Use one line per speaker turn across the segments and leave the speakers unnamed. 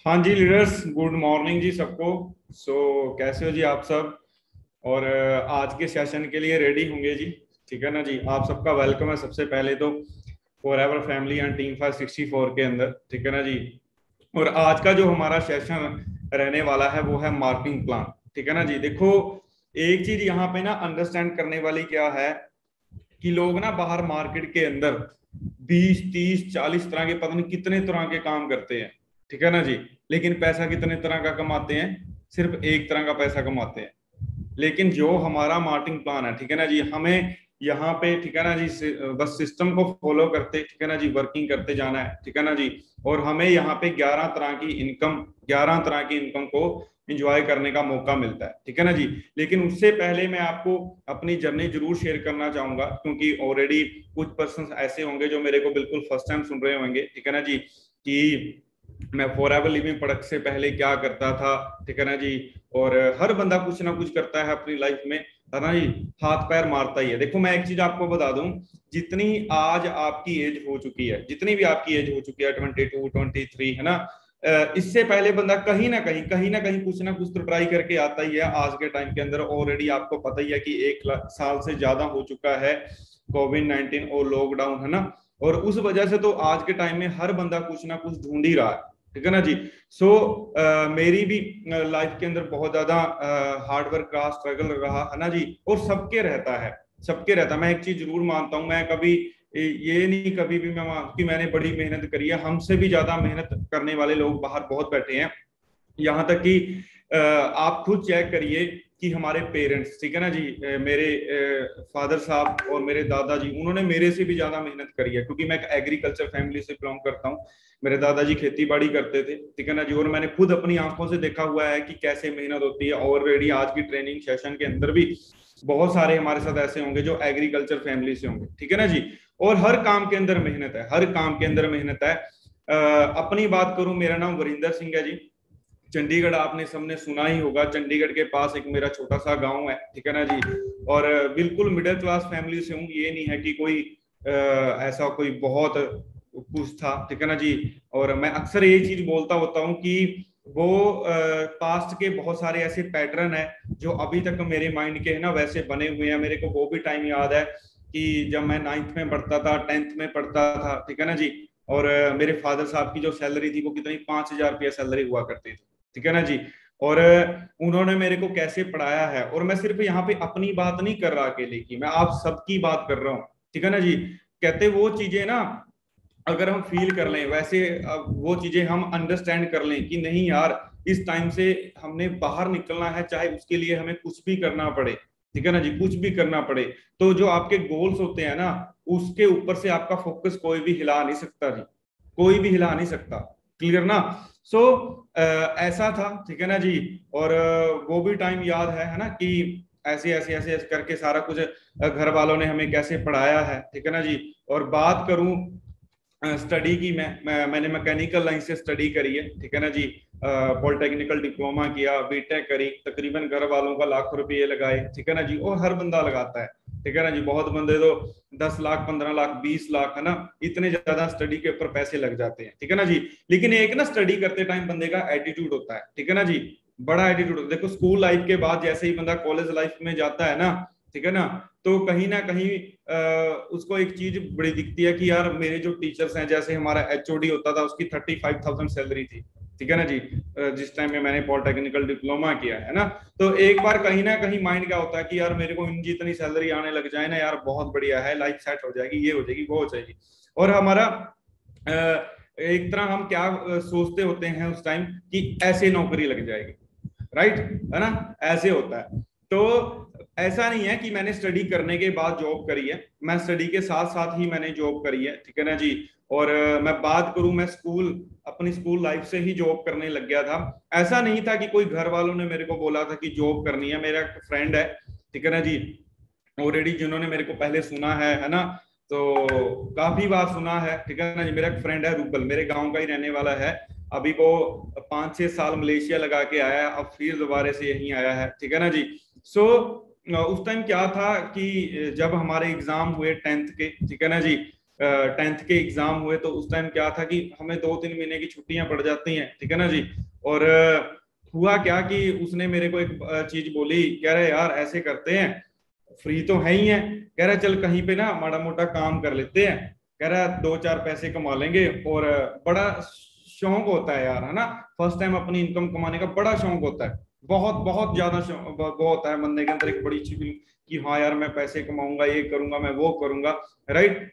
हाँ जी leaders, good morning जी सबको। कैसे हो जी आप सब? और आज के सेशन के लिए रेडी होंगे जी? ठीक है ना जी, आप सबका वेलकम है सबसे पहले तो for ever family and team 564 के अंदर। ठीक है ना जी। और आज का जो हमारा सेशन रहने वाला है वो है मार्केटिंग प्लान। ठीक है ना जी। देखो, एक चीज यहाँ पे ना अंडरस्टैंड करने वाली क्या है कि लोग ना बाहर मार्केट के अंदर 20 30 40 तरह के, पता नहीं कितने तरह के काम करते हैं। ठीक है ना जी। लेकिन पैसा कितने तरह का कमाते हैं? सिर्फ एक तरह का पैसा कमाते हैं। लेकिन जो हमारा मार्केटिंग प्लान है, ठीक है ना जी, हमें यहाँ पे, ठीक है ना जी, बस सिस्टम को फॉलो करते, ठीक है ना जी, वर्किंग करते जाना है। ठीक है ना जी। और हमें यहाँ पे 11 तरह की इनकम को इंजॉय करने का मौका मिलता है। ठीक है ना जी। लेकिन उससे पहले मैं आपको अपनी जर्नी जरूर शेयर करना चाहूंगा, क्योंकि ऑलरेडी कुछ पर्सन ऐसे होंगे जो मेरे को बिल्कुल फर्स्ट टाइम सुन रहे होंगे। ठीक है ना जी, कि मैं फॉर एवर लिविंग प्रोडक्ट से पहले क्या करता था। ठीक है ना जी। और हर बंदा कुछ ना कुछ करता है अपनी लाइफ में, है ना जी। हाथ पैर मारता ही है। देखो, मैं एक चीज आपको बता दूं, जितनी आज आपकी एज हो चुकी है, जितनी भी आपकी एज हो चुकी है, 22 23, है ना, इससे पहले बंदा कहीं ना कहीं कुछ तो ट्राई करके आता ही है। आज के टाइम के अंदर ऑलरेडी आपको पता ही है कि 1 साल से ज्यादा हो चुका है कोविड 19 और लॉकडाउन, है ना। और उस वजह से तो आज के टाइम में हर बंदा कुछ ना कुछ ढूंढ ही रहा है। ठीक है ना जी। मेरी भी लाइफ के अंदर बहुत ज्यादा हार्डवर्क रहा, स्ट्रगल रहा, है ना जी। और सबके रहता है, सबके रहता है। मैं एक चीज जरूर मानता हूं, मैं कभी ये नहीं कभी भी मैं कि मैंने बड़ी मेहनत करी है। हमसे भी ज्यादा मेहनत करने वाले लोग बाहर बहुत बैठे हैं। यहाँ तक कि आप खुद चेक करिए कि हमारे पेरेंट्स, ठीक है ना जी, मेरे फादर साहब और मेरे दादाजी, उन्होंने मेरे से भी ज्यादा मेहनत करी है, क्योंकि मैं एक एग्रीकल्चर फैमिली से बिलोंग करता हूँ। मेरे दादाजी खेती बाड़ी करते थे। ठीक है ना जी। और मैंने खुद अपनी आंखों से देखा हुआ है कि कैसे मेहनत होती है। ऑलरेडी आज की ट्रेनिंग सेशन के अंदर भी बहुत सारे हमारे साथ ऐसे होंगे जो एग्रीकल्चर फैमिली से होंगे। ठीक है ना जी। और हर काम के अंदर मेहनत है, हर काम के अंदर मेहनत है। अपनी बात करूं, मेरा नाम वरिंदर सिंह है जी। चंडीगढ़ आपने सबने सुना ही होगा। चंडीगढ़ के पास एक मेरा छोटा सा गांव है। ठीक है ना जी। और बिल्कुल मिडिल क्लास फैमिली से हूँ। ये नहीं है कि कोई ऐसा कोई बहुत कुछ था। ठीक है ना जी। और मैं अक्सर ये चीज बोलता होता हूँ कि वो पास्ट के बहुत सारे ऐसे पैटर्न है जो अभी तक मेरे माइंड के है ना वैसे बने हुए हैं। मेरे को वो भी टाइम याद है कि जब मैं 9th में पढ़ता था, 10th में पढ़ता था। ठीक है ना जी। और मेरे फादर साहब की जो सैलरी थी वो कितनी, 5,000 रुपया सैलरी हुआ करती थी। ठीक है ना जी। और उन्होंने मेरे को कैसे पढ़ाया है। और मैं सिर्फ यहाँ पे अपनी बात नहीं कर रहा अकेले की, मैं आप सबकी बात कर रहा हूँ। ठीक है ना जी। कहते वो चीजें ना, अगर हम फील कर लें वैसे, अब वो चीजें हम अंडरस्टैंड कर लें कि नहीं यार, इस टाइम से हमने बाहर निकलना है, चाहे उसके लिए हमें कुछ भी करना पड़े। ठीक है ना जी, कुछ भी करना पड़े। तो जो आपके गोल्स होते हैं ना, उसके ऊपर से आपका फोकस कोई भी हिला नहीं सकता जी, कोई भी हिला नहीं सकता। क्लियर ना? सो ऐसा था। ठीक है ना जी। और वो भी टाइम याद है ना, कि ऐसे करके सारा कुछ घर वालों ने हमें कैसे पढ़ाया है। ठीक है ना जी। और बात करूं स्टडी की, मैंने मैकेनिकल लाइन से स्टडी करी है। ठीक है ना जी। पॉलिटेक्निकल डिप्लोमा किया, बीटेक करी, तकरीबन घर वालों का लाखों रुपये लगाए। ठीक है ना जी। और हर बंदा लगाता है। ठीक है ना जी। बहुत बंदे तो 10 लाख, 15 लाख, 20 लाख, है ना, इतने ज्यादा स्टडी के ऊपर पैसे लग जाते हैं। ठीक है ना जी। लेकिन एक ना स्टडी करते टाइम बंदे का एटीट्यूड होता है। ठीक है ना जी। बड़ा एटीट्यूड होता है। देखो, स्कूल लाइफ के बाद जैसे ही बंदा कॉलेज लाइफ में जाता है ना, ठीक है ना, तो कहीं ना कहीं उसको एक चीज बड़ी दिखती है कि यार मेरे जो टीचर्स हैं, जैसे हमारा एचओडी होता था, उसकी 35,000 सैलरी थी। ठीक है ना जी। जिस टाइम में मैंने पॉलिटेक्निकल डिप्लोमा किया है ना, तो एक बार कहीं ना कहीं माइंड क्या होता है कि यार मेरे को इन जितनी सैलरी आने लग जाए ना यार, बहुत बढ़िया है, लाइफ सेट हो जाएगी, ये हो जाएगी, वो हो जाएगी। और हमारा एक तरह हम क्या सोचते होते हैं उस टाइम कि ऐसे नौकरी लग जाएगी, राइट, है ना, ऐसे होता है। तो ऐसा नहीं है कि मैंने स्टडी करने के बाद जॉब करी है, मैं स्टडी के साथ साथ ही मैंने जॉब करी है। ठीक है ना जी। और मैं बात करूं, मैं अपनी स्कूल लाइफ से ही जॉब करने लग गया था। ऐसा नहीं था कि कोई घर वालों ने मेरे को बोला था कि जॉब करनी है। मेरा एक फ्रेंड है, ठीक है ना जी, ऑलरेडी जिन्होंने मेरे को पहले सुना है ना, तो काफी बार सुना है। ठीक है ना जी। मेरा एक फ्रेंड है रूबल, मेरे गांव का ही रहने वाला है। अभी वो 5 6 साल मलेशिया लगा के आया है, अब फिर दोबारा से यहीं आया है। ठीक है ना जी। उस टाइम क्या था कि जब हमारे एग्जाम हुए 10th के, ठीक है ना जी, 10th के एग्जाम हुए तो उस टाइम क्या था कि हमें 2-3 महीने की छुट्टियां पड़ जाती हैं, ठीक है ना जी। और हुआ क्या कि उसने मेरे को एक चीज बोली, कह रहे यार ऐसे करते हैं, फ्री तो है ही है, कह रहा चल कहीं पे ना माड़ा मोटा काम कर लेते हैं, कह रहा 2-4 पैसे कमा लेंगे। और बड़ा शौक होता है यार, है ना, फर्स्ट टाइम अपनी इनकम कमाने का बड़ा शौक होता है, बहुत बहुत ज्यादा वो होता है बंदे के अंदर एक बड़ी चीज कि हाँ यार मैं पैसे कमाऊंगा, ये करूंगा, मैं वो करूंगा, राइट।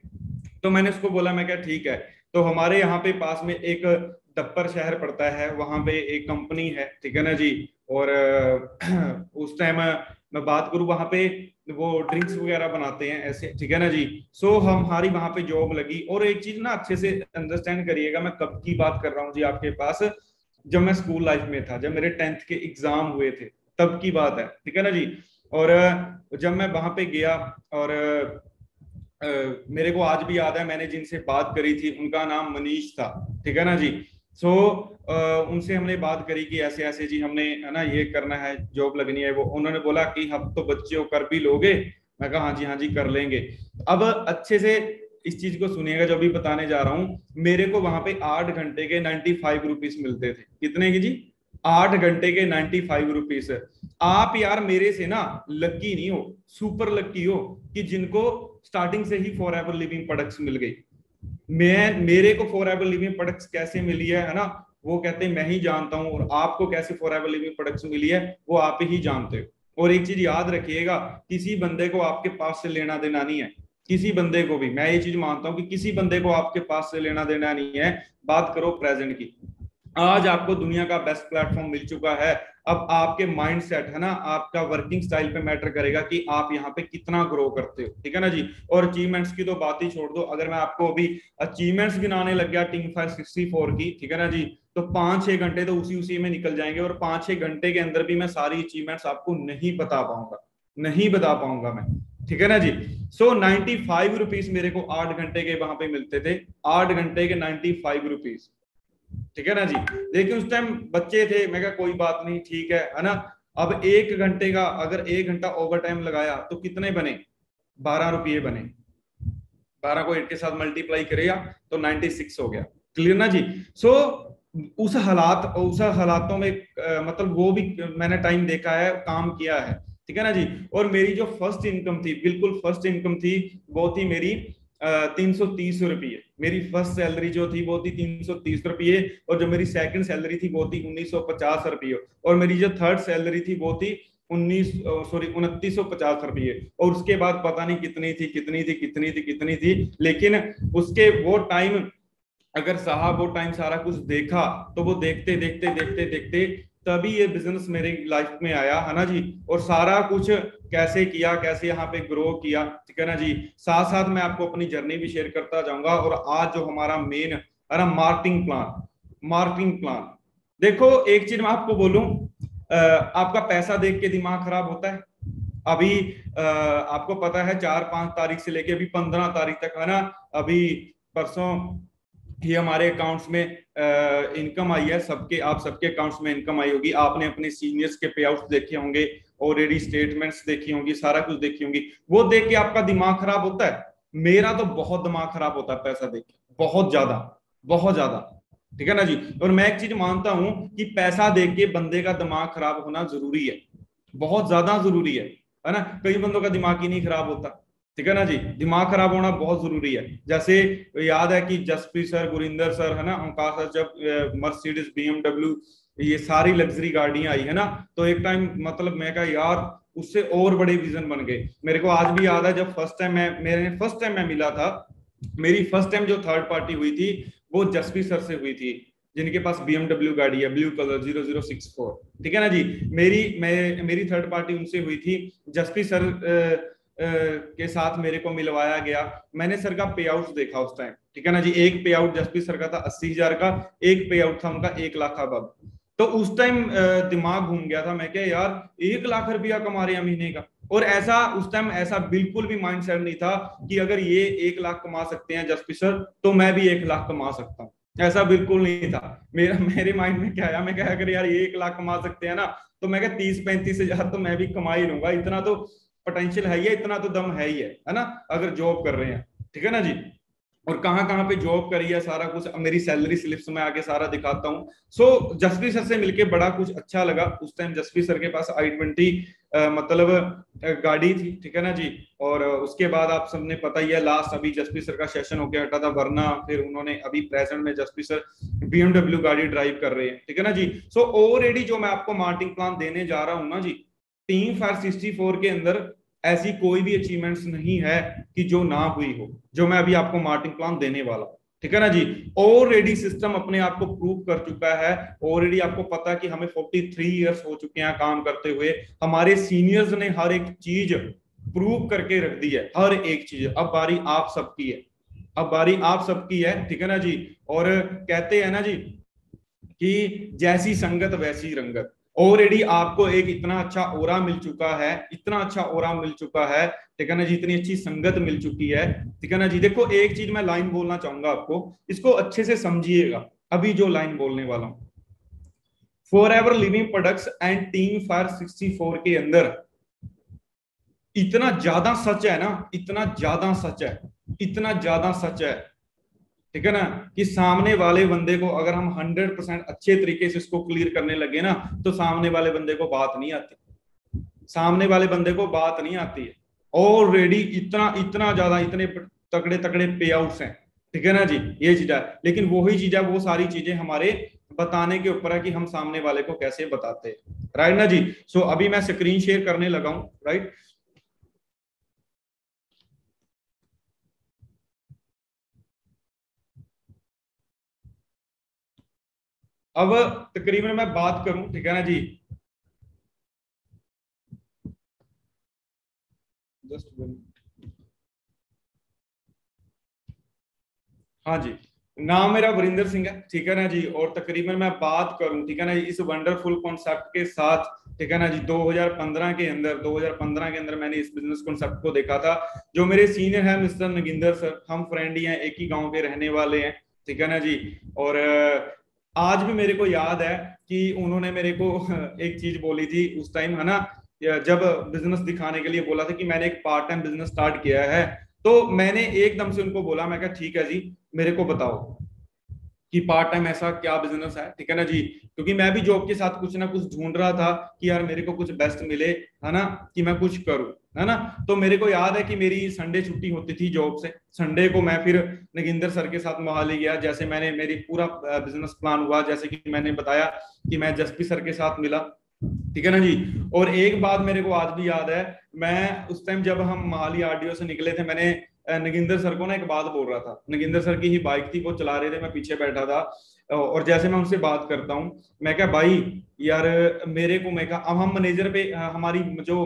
तो मैंने उसको बोला, मैं क्या ठीक है। तो हमारे यहाँ पे पास में एक दप्पर शहर पड़ता है, वहां पे एक कंपनी है, ठीक है ना जी। और उस टाइम मैं बात करूं वहां पे वो ड्रिंक्स वगैरह बनाते हैं ऐसे, ठीक है ना जी। सो हमारी वहां पे जॉब लगी। और एक चीज ना अच्छे से अंडरस्टैंड करिएगा, मैं कब की बात कर रहा हूँ जी आपके पास, जब मैं स्कूल लाइफ में था, जब मेरे 10th के एग्जाम हुए थे, तब की बात है, ठीक है ना जी। और जब मैं वहां पे गया, और मेरे को आज भी याद है मैंने जिनसे बात करी थी उनका नाम मनीष था, ठीक है ना जी। सो उनसे हमने बात करी कि ऐसे ऐसे जी हमने, है ना, ये करना है, जॉब लगनी है। वो उन्होंने बोला कि हम तो बच्चे हो, कर भी लोगे। मैं कहा हाँ जी कर लेंगे। अब अच्छे से इस चीज को सुनिएगा जो भी बताने जा रहा हूँ। मेरे को वहां पे 8 घंटे के 95 रुपीज मिलते थे। कितने की जी? 8 घंटे के 95 रुपीज। आप यार मेरे से ना लकी नहीं हो, सुपर लकी हो कि जिनको स्टार्टिंग से ही फॉर एवर लिविंग प्रोडक्ट्स मिल गई। मेरे को फॉर एवर लिविंग प्रोडक्ट्स कैसे मिली है ना, वो कहते हैं मैं ही जानता हूं। और आपको कैसे फॉर एवर लिविंग प्रोडक्ट्स मिली है वो आप ही जानते हो। और एक चीज याद रखिएगा, किसी बंदे को आपके पास से लेना देना नहीं है। किसी बंदे को भी, मैं ये चीज मानता हूं कि किसी बंदे को आपके पास से लेना देना नहीं है। बात करो प्रेजेंट की, आज आपको दुनिया का बेस्ट प्लेटफॉर्म मिल चुका है। अब आपके माइंड सेट, है ना, आपका वर्किंग स्टाइल पे मैटर करेगा कि आप यहाँ पे कितना ग्रो करते हो, ठीक है ना जी। और अचीवमेंट्स की तो बात ही छोड़ दो, अगर मैं आपको अभी अचीवमेंट्स गिनाने लग गया टीम 564 की, ठीक है ना जी, तो 5-6 घंटे तो उसी उसी में निकल जाएंगे। और 5-6 घंटे के अंदर भी मैं सारी अचीवमेंट्स आपको नहीं बता पाऊंगा, नहीं बता पाऊंगा मैं, ठीक है ना जी। सो 95 रुपीज मेरे को 8 घंटे के वहां पे मिलते थे। 8 घंटे के 95 रुपीज, ठीक है ना जी। देखिए उस टाइम बच्चे थे, मैं कहा कोई बात नहीं, ठीक है ना। अब 1 घंटे का अगर 1 घंटा ओवर टाइम लगाया तो कितने बने? 12 रुपये बने। 12 को 8 के साथ मल्टीप्लाई करेगा तो 96 हो गया। क्लियर ना जी। सो उस हालातों में मतलब वो भी मैंने टाइम देखा है, काम किया है, ठीक है ना जी। और मेरी जो फर्स्ट इनकम थी, बिल्कुल फर्स्ट इनकम थी, वो थी मेरी 330 रुपये। मेरी फर्स्ट सैलरी जो थी वो थी 330 रुपये। और जो मेरी सेकंड सैलरी थी वो थी 1950 रुपये। और मेरी जो थर्ड सैलरी थी वो थी 2950 रुपये। और उसके बाद पता नहीं कितनी थी। लेकिन उसके वो टाइम, अगर साहब वो टाइम सारा कुछ देखा, तो वो देखते देखते देखते देखते तभी ये बिजनेस मेरे लाइफ में आया, है ना जी। और सारा कुछ कैसे किया, कैसे यहाँ पे ग्रो किया, ठीक है ना जी। साथ साथ मैं आपको अपनी जर्नी भी शेयर करता जाऊंगा। और आज जो हमारा मेन है ना, मार्केटिंग प्लान देखो, एक चीज मैं आपको बोलूं, आपका पैसा देख के दिमाग खराब होता है। अभी आपको पता है 4-5 तारीख से लेके अभी 15 तारीख तक, है ना, अभी परसों ही हमारे अकाउंट्स में इनकम आई है। सबके, आप सबके अकाउंट्स में इनकम आई होगी। आपने अपने सीनियर्स के पे आउट्स देखे होंगे, ऑलरेडी स्टेटमेंट्स देखी होंगी, सारा कुछ देखी होंगी। वो देख के आपका दिमाग खराब होता है। मेरा तो बहुत दिमाग खराब होता है पैसा देख के, बहुत ज्यादा, बहुत ज्यादा, ठीक है ना जी। और मैं एक चीज मानता हूं कि पैसा देख के बंदे का दिमाग खराब होना जरूरी है, बहुत ज्यादा जरूरी है ना। कई बंदों का दिमाग ही नहीं खराब होता, ठीक है ना जी। दिमाग खराब होना बहुत जरूरी है। जैसे याद है कि जसप्रीत सर, गुरिंदर सर, है ना, ओंकार सर, जब मर्सिडीज, बीएमडब्ल्यू, ये सारी लग्जरी गाड़ियां आई, है ना, तो एक टाइम मतलब मैं कहा यार उससे और बड़े विजन बन गए। मेरे को आज भी याद है जब फर्स्ट टाइम मैं मिला था, मेरी फर्स्ट टाइम जो थर्ड पार्टी हुई थी वो जसप्रीत सर से हुई थी, जिनके पास बीएमडब्ल्यू गाड़ी है, ब्लू कलर 0064, ठीक है ना जी। मेरी थर्ड पार्टी उनसे हुई थी। जसप्रीत सर के साथ मेरे को मिलवाया गया। मैंने सर का पे आउट देखा उस टाइम, ठीक है ना जी। एक पे आउट जसप्रीत सर का था 80,000 का, एक पे आउट था उनका 1 लाख का बब। तो उस टाइम दिमाग घूम गया था, मैं क्या यार 1 लाख रुपया कमा रहे हैं महीने का। और ऐसा उस टाइम ऐसा बिल्कुल भी माइंड सेट नहीं था कि अगर ये 1 लाख कमा सकते हैं जसप्रीत सर, तो मैं भी 1 लाख कमा सकता हूँ। ऐसा बिल्कुल नहीं था। मेरे माइंड में क्या आया, मैं क्या, अगर यार ये 1 लाख कमा सकते हैं ना, तो मैं क्या 30-35 हजार तो मैं भी कमा ही लूंगा। इतना तो पोटेंशियल है ही है, इतना तो दम है ही है ना, अगर जॉब कर रहे हैं, ठीक है ना जी। और कहाँ कहाँ पे जॉब करी है, सारा कुछ मेरी सैलरी स्लिप्स में आके सारा दिखाता हूँ। सो जसप्रीत सर से मिलके बड़ा कुछ अच्छा लगा। उस टाइम जसप्रीत सर के पास i20 मतलब गाड़ी थी, ठीक है ना जी। और उसके बाद आप सबने पता ही है, लास्ट अभी जसप्रीत सर का सेशन होके हटा था, वरना फिर उन्होंने अभी प्रेजेंट में जसप्रीत सर BMW गाड़ी ड्राइव कर रहे हैं, ठीक है ना जी। सो ऑलरेडी जो मैं आपको मार्केटिंग प्लान देने जा रहा हूँ ना जी, टीम फायर 64 के अंदर ऐसी कोई भी अचीवमेंट्स नहीं है कि जो ना हुई हो, जो मैं अभी आपको मार्केटिंग प्लान देने वाला हूं, ठीक है ना जी। ऑलरेडी सिस्टम अपने आप को प्रूव कर चुका है। ऑलरेडी आपको पता है कि हमें 43 ईयर्स हो चुके हैं काम करते हुए। हमारे सीनियर्स ने हर एक चीज प्रूव करके रख दी है, हर एक चीज। अब बारी आप सबकी है, अब बारी आप सबकी है, ठीक है ना जी। और कहते हैं ना जी कि जैसी संगत वैसी रंगत। ऑलरेडी आपको एक इतना अच्छा ओरा मिल चुका है, इतना अच्छा ओरा मिल चुका है, ठीक है ना जी, इतनी अच्छी संगत मिल चुकी है, ठीक है ना जी। देखो एक चीज मैं लाइन बोलना चाहूंगा आपको, इसको अच्छे से समझिएगा। अभी जो लाइन बोलने वाला हूं, for ever living products and team fire 64 के अंदर इतना ज्यादा सच है ना, इतना ज्यादा सच है, इतना ज्यादा सच है, ठीक है ना, कि सामने वाले बंदे को अगर हम 100% अच्छे तरीके से इसको क्लियर करने लगे ना, तो सामने वाले बंदे को बात नहीं आती, सामने वाले बंदे को बात नहीं आती है। ऑलरेडी इतना इतना ज्यादा, इतने तगड़े तगड़े पे आउट्स हैं, ठीक है ना जी, ये चीज है। लेकिन वही चीज है, वो सारी चीजें हमारे बताने के ऊपर है कि हम सामने वाले को कैसे बताते हैं, राइट ना जी। सो अभी मैं स्क्रीन शेयर करने लगा हूं, राइट। अब तकरीबन मैं बात करूं, ठीक है ना जी, जस्ट, हाँ जी, नाम मेरा वरिंदर सिंह है, ठीक है ना जी। और तकरीबन मैं बात करूं, ठीक है ना, इस वंडरफुल कॉन्सेप्ट के साथ, ठीक है ना जी, 2015 के अंदर मैंने इस बिजनेस कॉन्सेप्ट को देखा था। जो मेरे सीनियर है मिस्टर नगिंदर सर, हम फ्रेंड ही हैं, एक ही गांव के रहने वाले हैं, ठीक है ना जी। और आज भी मेरे को याद है कि उन्होंने मेरे को एक चीज बोली थी उस टाइम, है ना, जब बिजनेस दिखाने के लिए बोला था कि मैंने एक पार्ट टाइम बिजनेस स्टार्ट किया है। तो मैंने एकदम से उनको बोला, मैं कहा ठीक है जी, मेरे को बताओ कि पार्ट टाइम ऐसा क्या बिजनेस है, ठीक है ना जी। क्योंकि मैं भी जॉब के साथ कुछ ना कुछ ढूंढ रहा था कि यार मेरे को कुछ बेस्ट मिले, है ना, कि मैं कुछ करूं, है ना। तो मेरे को याद है कि मेरी संडे छुट्टी होती थी जॉब से, संडे को मैं फिर नगिंदर सर के साथ मोहाली गया। जैसे मैंने मेरी पूरा बिजनेस प्लान हुआ, जैसे कि मैंने बताया कि मैं जसपी सर के साथ मिला, ठीक है ना जी। और एक बात मेरे को आज भी याद है, मैं उस टाइम जब हम मोहाली RDO से निकले थे, मैंने नगिंदर सर को ना एक बात बोल रहा था। नगिंदर सर की ही बाइक थी, वो चला रहे थे, मैं पीछे बैठा था। और जैसे मैं उनसे बात करता हूँ, मैं क्या भाई यार, मेरे को, मैं कहा अब हम मैनेजर पे हमारी जो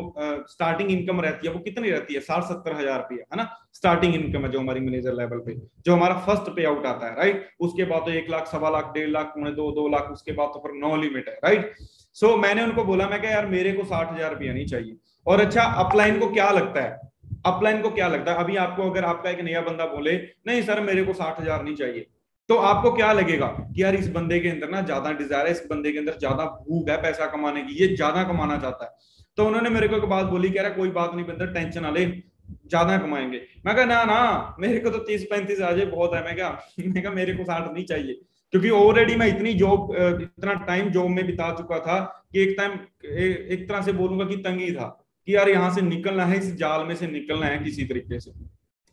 स्टार्टिंग इनकम रहती है वो कितनी रहती है, 60-70 हजार रुपया, है ना, स्टार्टिंग इनकम है जो हमारी मैनेजर लेवल पे, जो हमारा फर्स्ट पे आउट आता है, राइट। उसके बाद तो 1 लाख, 1.25 लाख, 1.5 लाख, 2.5 लाख, उसके बाद तो फिर नो लिमिट है, राइट। सो मैंने उनको बोला, मैं क्या यार मेरे को 60 हजार रुपया नहीं चाहिए। और अच्छा, अपलाइन को क्या लगता है, अपलाइन को क्या लगता है, अभी आपको अगर आपका एक नया बंदा बोले नहीं सर मेरे को 60 हजार नहीं चाहिए, तो आपको क्या लगेगा कि यार इस बंदे के अंदर ना ज्यादा डिजायर है, इस बंदे के अंदर ज्यादा भूख है पैसा कमाने की, ये ज्यादा कमाना चाहता है। तो उन्होंने मेरे को एक बात बोली, कह रहा कोई बात नहीं बंदर, टेंशन ना ले, ज्यादा कमाएंगे। मैं कहा ना ना, मेरे को तो 30-35 आ जाए बहुत है। मैं कहा मेरे को 60 नहीं चाहिए, क्योंकि ऑलरेडी मैं इतनी जॉब, इतना टाइम जॉब में बिता चुका था कि एक टाइम, एक तरह से बोलूंगा कि तंगी था कि यार यहाँ से निकलना है, इस जाल में से निकलना है किसी तरीके से,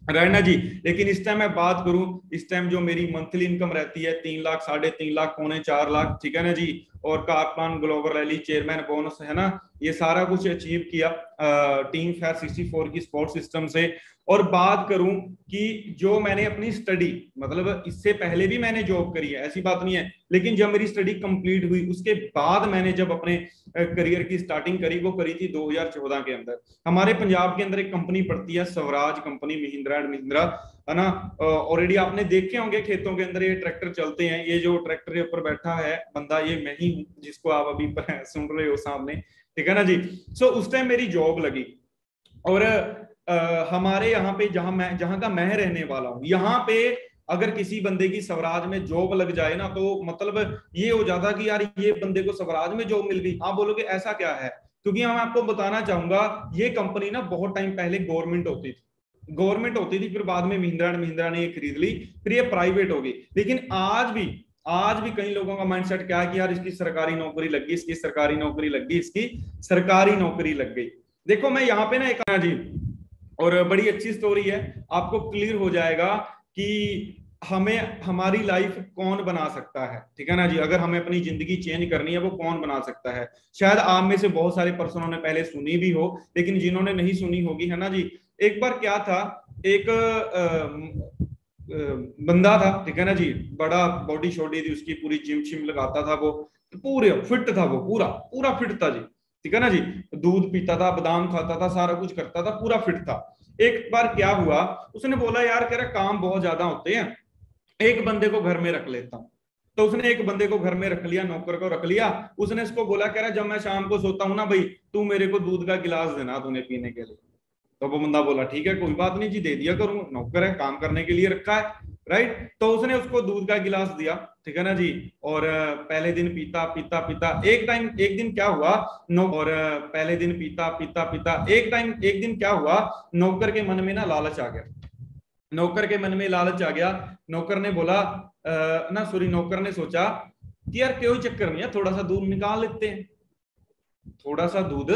रहना जी। लेकिन इस टाइम मैं बात करूं, इस टाइम जो मेरी मंथली इनकम रहती है 3 लाख, 3.5 लाख, 3.25 लाख, ठीक है ना जी। और कारप्लान ग्लोबल रैली चेयरमैन बोनस, है ना, ये सारा कुछ अचीव किया टीम फायर 64 की सपोर्ट सिस्टम से। और बात करूं कि जो मैंने अपनी स्टडी, मतलब इससे पहले भी मैंने जॉब करी है, ऐसी बात नहीं है, लेकिन जब मेरी स्टडी कंप्लीट हुई उसके बाद मैंने जब अपने करियर की स्टार्टिंग करी, वो करी थी 2014 के अंदर। हमारे पंजाब के अंदर एक कंपनी पड़ती है स्वराज कंपनी, महिंद्रा एंड महिंद्रा, है ना। ऑलरेडी आपने देखे होंगे खेतों के अंदर ये ट्रैक्टर चलते हैं। ये जो ट्रैक्टर के ऊपर बैठा है बंदा, ये मैं ही हूँ जिसको आप अभी सुन रहे हो सामने, ठीक है ना जी। सो उस टाइम मेरी जॉब लगी। और हमारे यहाँ पे, जहां का मैं रहने वाला हूँ, यहाँ पे अगर किसी बंदे की स्वराज में जॉब लग जाए ना, तो मतलब ये हो जाता कि यार ये बंदे को स्वराज में जॉब मिल गई। आप बोलोगे ऐसा क्या है, क्योंकि मैं आपको बताना चाहूंगा, ये कंपनी ना बहुत टाइम पहले गवर्नमेंट होती थी, गवर्नमेंट होती थी, फिर बाद में महिंद्रा एंड महिंद्रा ने ये खरीद ली, फिर ये प्राइवेट होगी। लेकिन आज भी कई लोगों का माइंडसेट क्या है कि यार इसकी सरकारी नौकरी लग गई, इसकी सरकारी नौकरी लग गई, इसकी सरकारी नौकरी लग गई। देखो मैं यहाँ पे ना एक जी, और बड़ी अच्छी स्टोरी है, आपको क्लियर हो जाएगा कि हमें हमारी लाइफ कौन बना सकता है, ठीक है ना जी। अगर हमें अपनी जिंदगी चेंज करनी है वो कौन बना सकता है। शायद आप में से बहुत सारे पर्सनों ने पहले सुनी भी हो, लेकिन जिन्होंने नहीं सुनी होगी, है ना जी। एक बार क्या था, एक बंदा था, ठीक है ना जी, बड़ा बॉडी शॉडी थी उसकी, पूरी जिम शिम लगाता था वो, तो पूरे फिट था वो, पूरा पूरा फिट था जी, ठीक है ना जी। दूध पीता था, बादाम खाता था, सारा कुछ करता था, पूरा फिट था। एक बार क्या हुआ, उसने बोला यार कह रहा काम बहुत ज्यादा होते हैं, एक बंदे को घर में रख लेता हूँ। तो उसने एक बंदे को घर में रख लिया, नौकर को रख लिया। उसने इसको बोला कह रहा जब मैं शाम को सोता हूँ ना भाई, तू मेरे को दूध का गिलास देना तूने पीने के लिए। तो वो बंदा बोला ठीक है कोई बात नहीं जी, दे दिया करूंगा, नौकर है, काम करने के लिए रखा है, राइट। तो उसने उसको दूध का गिलास दिया, ठीक है ना जी। और पहले दिन पीता पीता पीता एक दिन क्या हुआ, पहले दिन पीता पीता पीता एक दिन क्या हुआ, नौकर के मन में ना लालच आ गया। नौकर के मन में लालच आ गया। नौकर ने बोला नौकर ने सोचा कि यार कोई चक्कर नहीं है, थोड़ा सा दूध निकाल लेते हैं, थोड़ा सा दूध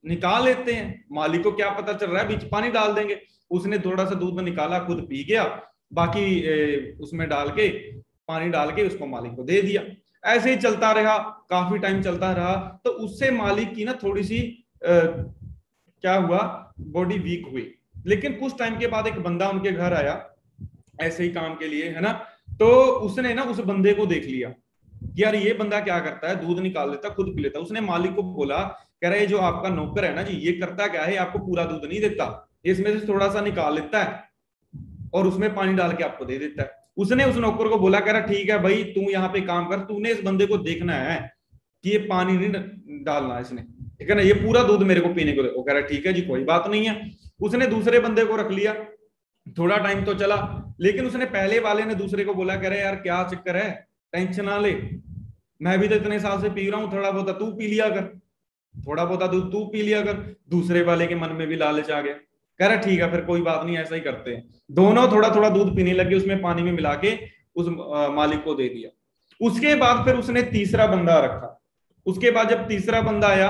निकाल लेते हैं, मालिक को क्या पता चल रहा है, बीच पानी डाल देंगे। उसने थोड़ा सा दूध निकाला, खुद पी गया, बाकी उसमें डाल के, पानी डाल के उसको मालिक को दे दिया। ऐसे ही चलता रहा, काफी टाइम चलता रहा। तो उससे मालिक की ना थोड़ी सी क्या हुआ, बॉडी वीक हुई। लेकिन कुछ टाइम के बाद एक बंदा उनके घर आया ऐसे ही काम के लिए, है ना। तो उसने ना उस बंदे को देख लिया कि यार ये बंदा क्या करता है, दूध निकाल लेता, खुद पी लेता। उसने मालिक को बोला, कह रहा है जो आपका नौकर है ना जी, ये करता क्या है, आपको पूरा दूध नहीं देता, इसमें से थोड़ा सा निकाल लेता है और उसमें पानी डाल के आपको दे देता है। उसने उस नौकर को बोला, कह रहा ठीक है भाई तू यहाँ पे काम कर, तूने इस बंदे को देखना है कि ये पानी नहीं डालना इसने, ठीक है ना, ये पूरा दूध मेरे को पीने को दे। वो कह रहा ठीक है जी कोई बात नहीं है। उसने दूसरे बंदे को रख लिया, थोड़ा टाइम तो चला, लेकिन उसने पहले वाले ने दूसरे को बोला, कह रहे यार क्या चक्कर है, टेंशन ना ले, मैं भी तो इतने साल से पी रहा हूँ, थोड़ा बहुत तू पी लिया कर, थोड़ा बहुत दूध तू पी लिया कर। दूसरे वाले के मन में भी लालच आ गया, कह रहा ठीक है फिर कोई बात नहीं, ऐसा ही करते हैं। दोनों थोड़ा थोड़ा दूध पीने लगे, उसमें पानी में मिला के उस मालिक को दे दिया। उसके बाद फिर उसने तीसरा बंदा रखा। उसके बाद जब तीसरा बंदा आया,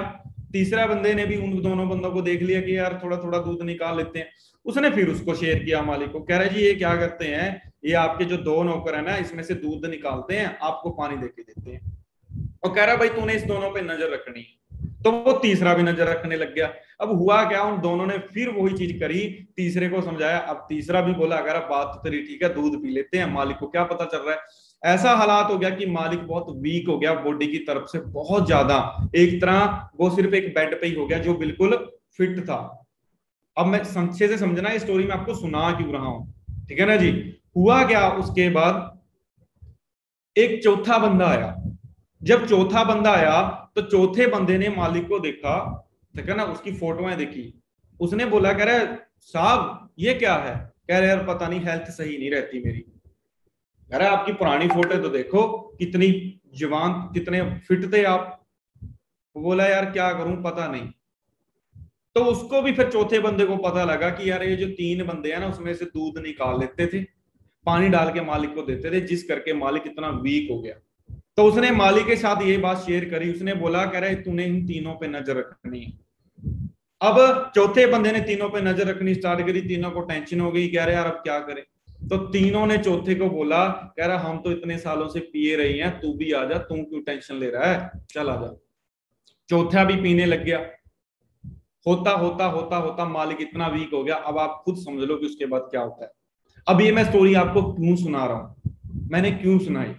तीसरा बंदे ने भी उन दोनों बंदों को देख लिया कि यार थोड़ा थोड़ा दूध निकाल लेते हैं। उसने फिर उसको शेयर किया मालिक को, कह रहा जी ये क्या करते हैं, ये आपके जो दो नौकर है ना, इसमें से दूध निकालते हैं, आपको पानी देके देते हैं। और कह रहा भाई तूने इस दोनों पे नजर रखनी है। तो वो तीसरा भी नजर रखने लग गया। अब हुआ क्या, उन दोनों ने फिर वही चीज करी, तीसरे को समझाया। अब तीसरा भी बोला, अगर बात तो तेरी ठीक है, दूध पी लेते हैं, मालिक को क्या पता चल रहा है। ऐसा हालात हो गया कि मालिक बहुत वीक हो गया, बॉडी की तरफ से बहुत ज्यादा, एक तरह वो सिर्फ एक बेड पे ही हो गया, जो बिल्कुल फिट था। अब मैं संक्षेप से समझना, ये स्टोरी मैं आपको सुना क्यों रहा हूं, ठीक है ना जी। हुआ क्या, उसके बाद एक चौथा बंदा आया। जब चौथा बंदा आया तो चौथे बंदे ने मालिक को देखा, ठीक है ना, उसकी फोटोएं देखी। उसने बोला, कह रहा साहब ये क्या है, कह रहे यार पता नहीं हेल्थ सही नहीं रहती मेरी। कह रहा आपकी पुरानी फोटो तो देखो, कितनी जवान, कितने फिट थे आप। बोला यार क्या करूं पता नहीं। तो उसको भी फिर चौथे बंदे को पता लगा कि यार ये जो तीन बंदे हैं ना, उसमें से दूध निकाल लेते थे, पानी डाल के मालिक को देते थे, जिस करके मालिक इतना वीक हो गया। तो उसने मालिक के साथ ये बात शेयर करी। उसने बोला, कह रहे तूने इन तीनों पे नजर रखनी है। अब चौथे बंदे ने तीनों पे नजर रखनी स्टार्ट करी, तीनों को टेंशन हो गई, कह रहे यार अब क्या करें। तो तीनों ने चौथे को बोला, कह रहा हम तो इतने सालों से पिए रही हैं, तू भी आ जा, तू क्यों टेंशन ले रहा है, चल आ जा। चौथा भी पीने लग गया। होता होता होता होता मालिक इतना वीक हो गया। अब आप खुद समझ लो कि उसके बाद क्या होता है। अब ये मैं स्टोरी आपको क्यों सुना रहा हूं, मैंने क्यों सुनाई।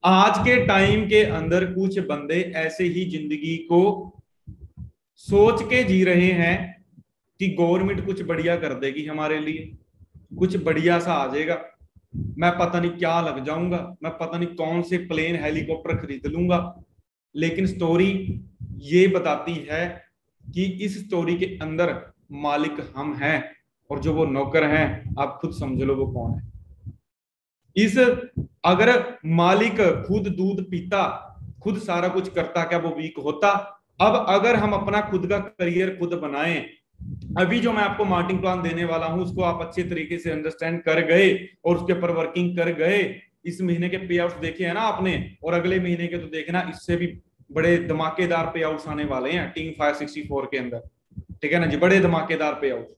आज के टाइम के अंदर कुछ बंदे ऐसे ही जिंदगी को सोच के जी रहे हैं कि गवर्नमेंट कुछ बढ़िया कर देगी हमारे लिए, कुछ बढ़िया सा आ जाएगा, मैं पता नहीं क्या लग जाऊंगा, मैं पता नहीं कौन से प्लेन हेलीकॉप्टर खरीद लूंगा। लेकिन स्टोरी ये बताती है कि इस स्टोरी के अंदर मालिक हम हैं, और जो वो नौकर हैं आप खुद समझ लो वो कौन है। इस अगर मालिक खुद दूध पीता, खुद सारा कुछ करता, क्या वो वीक होता। अब अगर हम अपना खुद का करियर खुद बनाएं, अभी जो मैं आपको मार्केटिंग प्लान देने वाला हूं उसको आप अच्छे तरीके से अंडरस्टैंड कर गए और उसके ऊपर वर्किंग कर गए, इस महीने के पे आउट्स देखे हैं ना आपने, और अगले महीने के तो देखना इससे भी बड़े धमाकेदार पे आउट्स आने वाले हैं टीम फायर 64 के अंदर, ठीक है ना जी, बड़े धमाकेदार पे आउट।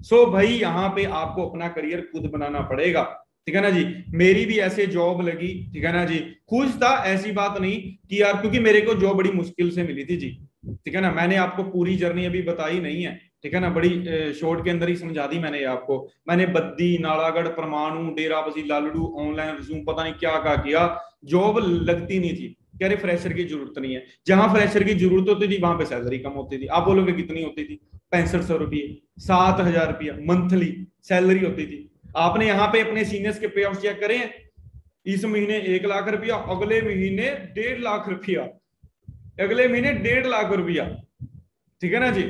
सो भाई यहाँ पे आपको अपना करियर खुद बनाना पड़ेगा, ठीक है ना जी। मेरी भी ऐसे जॉब लगी, ठीक है ना जी, खुश था, ऐसी बात नहीं कि यार, क्योंकि मेरे को जॉब बड़ी मुश्किल से मिली थी जी, ठीक है ना। मैंने आपको पूरी जर्नी अभी बताई नहीं है, ठीक है ना, बड़ी शॉर्ट के अंदर ही समझा दी मैंने आपको। मैंने बद्दी, नालागढ़, परमाणु, डेरा बसी, लालड़ू, ऑनलाइन रिज्यूम, पता नहीं क्या क्या किया, जॉब लगती नहीं थी। कह रहे फ्रेशर की जरूरत नहीं है। जहां फ्रेशर की जरूरत होती थी वहां पे सैलरी कम होती थी। आप बोलोगे कितनी होती थी? 6500 रुपये, 7000 रुपया मंथली सैलरी होती थी। आपने यहाँ पे अपने सीनियर्स के पे आउट चेक करें, इस महीने 1 लाख रुपया, अगले महीने 1.5 लाख रुपया, अगले महीने 1.5 लाख रुपया, ठीक है ना जी।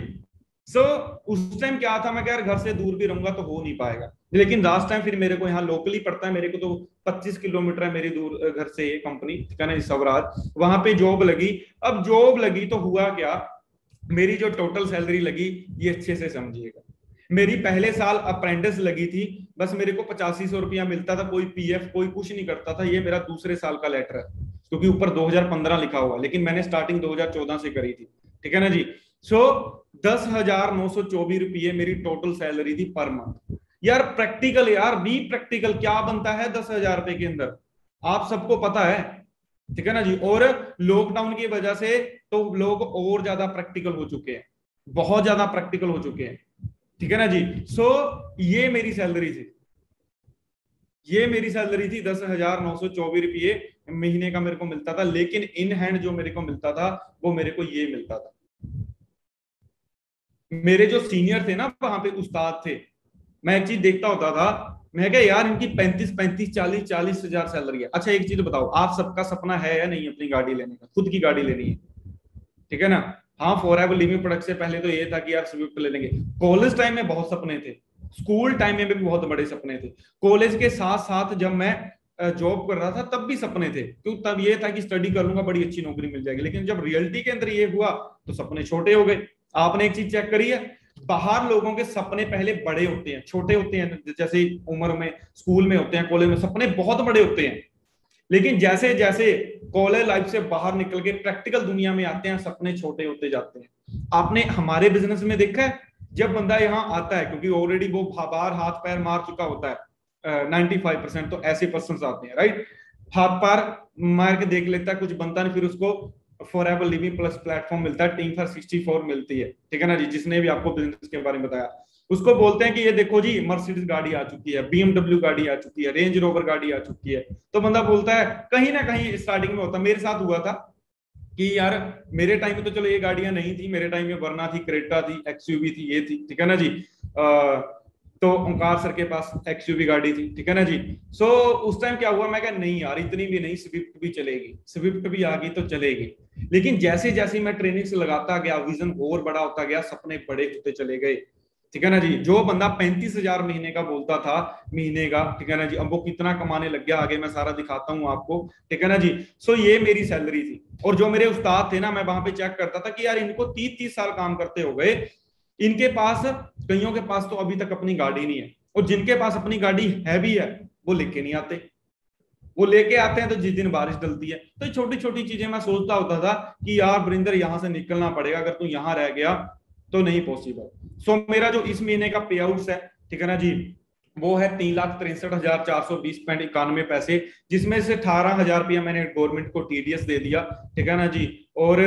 सो उस टाइम क्या था, मैं क्या घर से दूर भी रहूंगा तो हो नहीं पाएगा, लेकिन लास्ट टाइम फिर मेरे को यहाँ लोकली पड़ता है, मेरे को तो 25 किलोमीटर है मेरी दूर घर से ये कंपनी, ठीक है ना, स्वराज, वहां पे जॉब लगी। अब जॉब लगी तो हुआ क्या, मेरी जो टोटल सैलरी लगी, ये अच्छे से समझिएगा, मेरी पहले साल अप्रेंटिस लगी थी, बस मेरे को 8500 रुपया मिलता था, कोई पीएफ कोई कुछ नहीं करता था। ये मेरा दूसरे साल का लेटर है, क्योंकि ऊपर 2015 लिखा हुआ, लेकिन मैंने स्टार्टिंग 2014 से करी थी, ठीक है ना जी। सो 10,924 रुपये मेरी टोटल सैलरी थी पर मंथ। यार प्रैक्टिकल, यार बी प्रैक्टिकल, क्या बनता है 10,000 रुपए के अंदर, आप सबको पता है, ठीक है ना जी। और लॉकडाउन की वजह से तो लोग और ज्यादा प्रैक्टिकल हो चुके हैं, बहुत ज्यादा प्रैक्टिकल हो चुके हैं, ठीक है ना जी। सो ये मेरी सैलरी थी, ये मेरी सैलरी थी 10,924 रुपये महीने का मेरे को मिलता था, लेकिन इन हैंड जो मेरे को मिलता था वो मेरे को ये मिलता था। मेरे जो सीनियर थे ना वहां पे उस्ताद थे, मैं एक चीज देखता होता था, मैं क्या यार इनकी 35-35, 40-40 हजार सैलरी है। अच्छा एक चीज बताओ, आप सबका सपना है या नहीं अपनी गाड़ी लेने का, खुद की गाड़ी लेनी है, ठीक है ना। हाँ, फॉर एवर लिविंग प्रोडक्ट से पहले तो ये था कि यार स्विफ्ट ले लेंगे। कॉलेज टाइम में बहुत सपने थे, स्कूल टाइम में भी बहुत बड़े सपने थे, कॉलेज के साथ साथ जब मैं जॉब कर रहा था तब भी सपने थे, क्यों, तब ये था कि स्टडी कर लूंगा, बड़ी अच्छी नौकरी मिल जाएगी। लेकिन जब रियलिटी के अंदर ये हुआ तो सपने छोटे हो गए। आपने एक चीज चेक करी है, बाहर लोगों के सपने पहले बड़े होते हैं, छोटे होते हैं, जैसे उम्र में स्कूल में होते हैं, कॉलेज में सपने बहुत बड़े होते हैं, लेकिन जैसे जैसे कॉलेज लाइफ से बाहर निकल के प्रैक्टिकल दुनिया में आते हैं, सपने छोटे होते जाते हैं। आपने हमारे बिजनेस में देखा है, जब बंदा यहाँ आता है, क्योंकि ऑलरेडी वो बाहर हाथ पैर मार चुका होता है 95%, तो ऐसे पर्सन आते हैं, राइट, हाथ पैर मार के देख लेता है, कुछ बनता नहीं, फिर उसको for ever living plus platform मिलता है, टीम फायर 64 मिलती है, ठीक है ना जी, जिसने भी आपको बिजनेस के बारे में बताया, उसको बोलते हैं कि ये देखो जी मर्सिडीज गाड़ी आ चुकी है, बीएमडब्ल्यू गाड़ी आ चुकी है, रेंज रोवर गाड़ी आ चुकी है। तो बंदा बोलता है, कहीं ना कहीं स्टार्टिंग में होता, मेरे साथ हुआ था कि यार मेरे टाइम में तो चलो ये गाड़ियां नहीं थी, मेरे टाइम में वरना थी, क्रेटा थी, एक्सयूवी थी, ये थी, ठीक है ना जी। तो ओंकार सर के पास एक्सयूवी गाड़ी थी, ठीक है ना जी। सो उस टाइम क्या हुआ, मैं कहा नहीं यार इतनी भी नहीं, स्विफ्ट भी चलेगी, स्विफ्ट भी आ गई तो चलेगी। लेकिन जैसे जैसे मैं ट्रेनिंग से लगाता गया, विजन और बड़ा होता गया, सपने बड़े होते चले गए, ठीक है ना जी। जो बंदा 35,000 महीने का बोलता था, महीने का, ठीक है ना जी, अब वो कितना कमाने लग गया, आगे मैं सारा दिखाता हूँ आपको, ठीक है ना जी। सो ये मेरी सैलरी थी। और जो मेरे उस्ताद थे ना, मैं वहां पे चेक करता था कि यार इनको 30-30 साल काम करते हो गए, इनके पास, कईयों के पास तो अभी तक अपनी गाड़ी नहीं है, और जिनके पास अपनी गाड़ी है भी है वो लेके नहीं आते, वो लेके आते हैं तो जिस दिन बारिश डलती है। तो छोटी छोटी चीजें मैं सोचता होता था कि यार वरिंदर यहाँ से निकलना पड़ेगा, अगर तू यहाँ रह गया तो नहीं पॉसिबल। सो मेरा जो इस महीने का पे आउट है, ठीक है ना जी, वो है 3,63,420.91 जिसमें से 18,000 रुपया मैंने गवर्नमेंट को टीडीएस दे दिया, ठीक है ना जी। और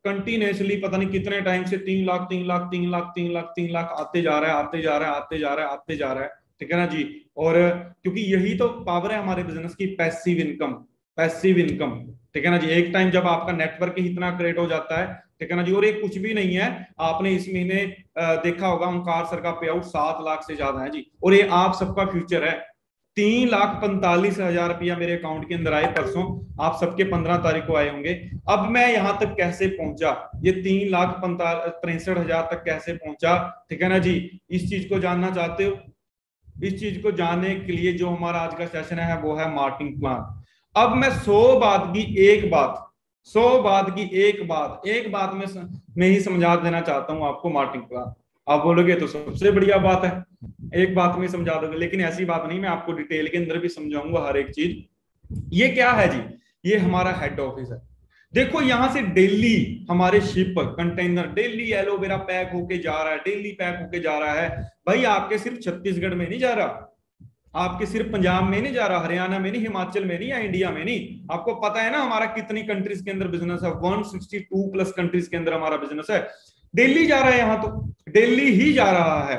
कंटिन्यूसली पता नहीं कितने टाइम से 3 लाख 3 लाख 3 लाख 3 लाख 3 लाख आते जा रहा है, आते जा रहा है, आते जा रहा है, आते जा रहा है, ठीक है ना जी। और क्योंकि यही तो पावर है हमारे बिजनेस की, पैसिव इनकम, पैसिव इनकम, ठीक है ना जी। एक टाइम जब आपका नेटवर्क ही इतना क्रिएट हो जाता है, ठीक है ना जी, और ये कुछ भी नहीं है। आपने इस महीने देखा होगा ओंकार सर का पे आउट 7 लाख से ज्यादा है जी, और ये आप सबका फ्यूचर है। 3,45,000 रुपया मेरे अकाउंट के अंदर आए परसों, आप सबके 15 तारीख को आए होंगे। अब मैं यहां तक कैसे पहुंचा, ये 3,63,000 तक कैसे पहुंचा, ठीक है ना जी, इस चीज को जानना चाहते हो? इस चीज को जानने के लिए जो हमारा आज का सेशन है वो है मार्केटिंग प्लान। अब मैं 100 बात की एक बात, 100 बात की एक बात में ही समझा देना चाहता हूं आपको मार्केटिंग प्लान। आप बोलोगे तो सबसे बढ़िया बात है, एक बात में समझा दोगे, लेकिन ऐसी बात नहीं, मैं आपको डिटेल के अंदर भी समझाऊंगा हर एक चीज। ये क्या है जी, ये हमारा हेड ऑफिस है। देखो यहां से डेली हमारे ship container daily aloe vera pack होके जा रहा है, डेली पैक होके जा रहा है। भाई आपके सिर्फ छत्तीसगढ़ में नहीं जा रहा, आपके सिर्फ पंजाब में नहीं जा रहा, हरियाणा में नहीं, हिमाचल में नहीं, या इंडिया में नहीं। आपको पता है ना हमारा कितनी कंट्रीज के अंदर बिजनेस है, 162 प्लस कंट्रीज के अंदर हमारा बिजनेस है। दिल्ली जा रहा है, यहां तो दिल्ली ही जा रहा है।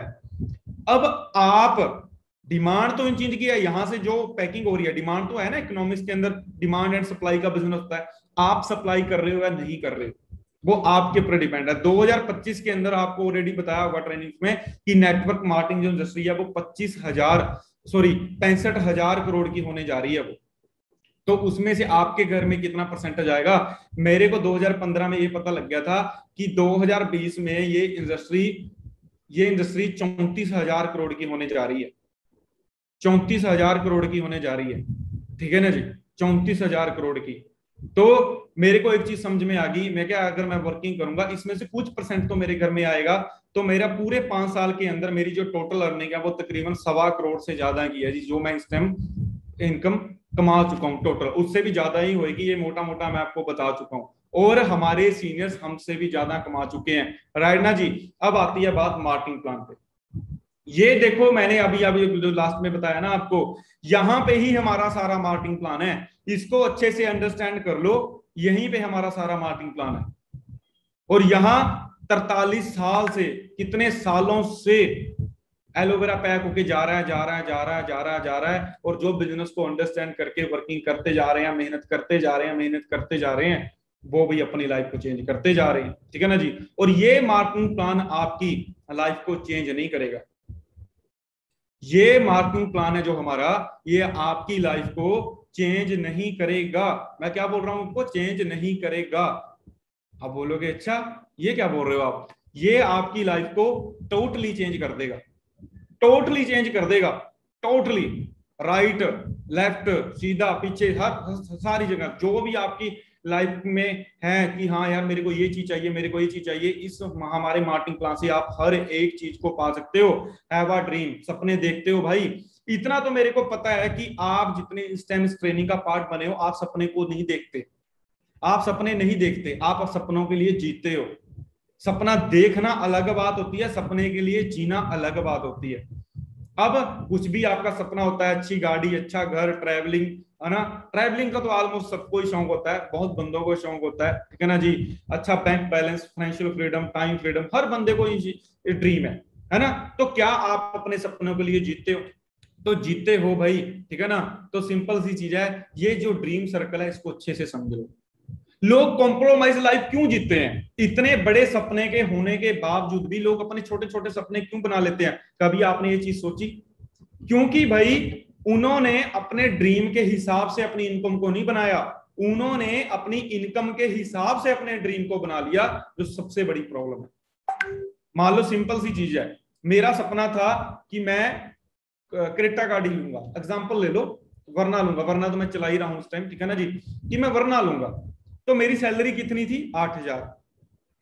अब आप डिमांड तो इन चीज की है, यहां से जो पैकिंग हो रही है डिमांड तो है ना, इकोनॉमिक्स के अंदर डिमांड एंड सप्लाई का बिजनेस होता है। आप सप्लाई कर रहे हो या नहीं कर रहे हो, वो आपके ऊपर डिपेंड है। 2025 के अंदर आपको ऑलरेडी बताया होगा ट्रेनिंग में कि नेटवर्क मार्केटिंग जो इंडस्ट्री है वो 65,000 करोड़ की होने जा रही है वो। तो उसमें से आपके घर में कितना परसेंटेज आएगा? मेरे को 2015 में ये पता लग गया था कि 2020 में ये इंडस्ट्री 34,000 करोड़ की होने जा रही है, 34,000 करोड़ की होने जा रही है, ठीक है ना जी, 34,000 करोड़ की। तो मेरे को एक चीज समझ में आ गई, मैं क्या, अगर मैं वर्किंग करूंगा इसमें से कुछ परसेंट तो मेरे घर में आएगा, तो मेरा पूरे 5 साल के अंदर मेरी जो टोटल अर्निंग है वो तकरीबन 1.25 करोड़ से ज्यादा की है जी, जो मैं इस टाइम इनकम कमा चुका हूं टोटल। उससे भी ज्यादा ही होगी, ये मोटा मोटा मैं आपको बता चुका हूं, और हमारे सीनियर्स हमसे भी ज्यादा कमा चुके हैं, राइट ना जी। अब आती है बात मार्केटिंग प्लान पे। ये देखो मैंने अभी अभी जो लास्ट में बताया ना आपको, यहां पे ही हमारा सारा मार्केटिंग प्लान है, इसको अच्छे से अंडरस्टैंड कर लो, यहीं पे हमारा सारा मार्केटिंग प्लान है। और यहां 43 साल से, कितने सालों से एलोवेरा पैक होके जा रहा है, जा रहा है, जा रहा है, जा रहा है, जा रहा है, और जो बिजनेस को अंडरस्टैंड करके वर्किंग करते जा रहे हैं, मेहनत करते जा रहे हैं, मेहनत करते जा रहे हैं, वो भी अपनी लाइफ को चेंज करते जा रहे हैं, ठीक है ना जी। और ये मार्केटिंग प्लान आपकी लाइफ को चेंज नहीं करेगा, ये मार्केटिंग प्लान है जो हमारा, ये आपकी लाइफ को चेंज नहीं करेगा। मैं क्या बोल रहा हूं, आपको चेंज नहीं करेगा। आप बोलोगे अच्छा ये क्या बोल रहे हो आप, ये आपकी लाइफ को टोटली चेंज कर देगा, टोटली चेंज कर देगा, टोटली। राइट, लेफ्ट, सीधा, पीछे, हर सारी जगह जो भी आपकी लाइफ में है कि हाँ यार मेरे को ये चीज चाहिए, मेरे को ये चीज चाहिए, इस हमारे मार्केटिंग प्लान से आप हर एक चीज को पा सकते हो। हैव अ ड्रीम, सपने देखते हो भाई। इतना तो मेरे को पता है कि आप जितने इस टाइम इस ट्रेनिंग का पार्ट बने हो, आप सपने को नहीं देखते, आप सपने नहीं देखते, आप सपनों के लिए जीते हो। सपना देखना अलग बात होती है, सपने के लिए जीना अलग बात होती है। अब कुछ भी आपका सपना होता है, अच्छी गाड़ी, अच्छा घर, ट्रैवलिंग, है ना, ट्रैवलिंग का तो ऑलमोस्ट सबको ही शौक होता है, बहुत बंदों को शौक होता है, ठीक है ना जी। अच्छा bank balance, financial freedom, time freedom, हर बंदे को ये ड्रीम है ना। तो क्या आप अपने सपनों के लिए जीते हो? तो जीते हो भाई, ठीक है ना। तो सिंपल सी चीज है, ये जो ड्रीम सर्कल है इसको अच्छे से समझ लो। लोग कॉम्प्रोमाइज लाइफ क्यों जीते हैं? इतने बड़े सपने के होने के बावजूद भी लोग अपने छोटे छोटे सपने क्यों बना लेते हैं? कभी आपने ये चीज सोची? क्योंकि भाई उन्होंने अपने ड्रीम के हिसाब से अपनी इनकम को नहीं बनाया, उन्होंने अपनी इनकम के हिसाब से अपने ड्रीम को बना लिया, जो सबसे बड़ी प्रॉब्लम है। मान लो सिंपल सी चीज है, मेरा सपना था कि मैं क्रेटा गाड़ी लूंगा, एग्जाम्पल ले लो, वरना लूंगा, वरना तो मैं चला ही रहा हूं उस टाइम, ठीक है ना जी, कि मैं वरना लूंगा। तो मेरी सैलरी कितनी थी? 8,000।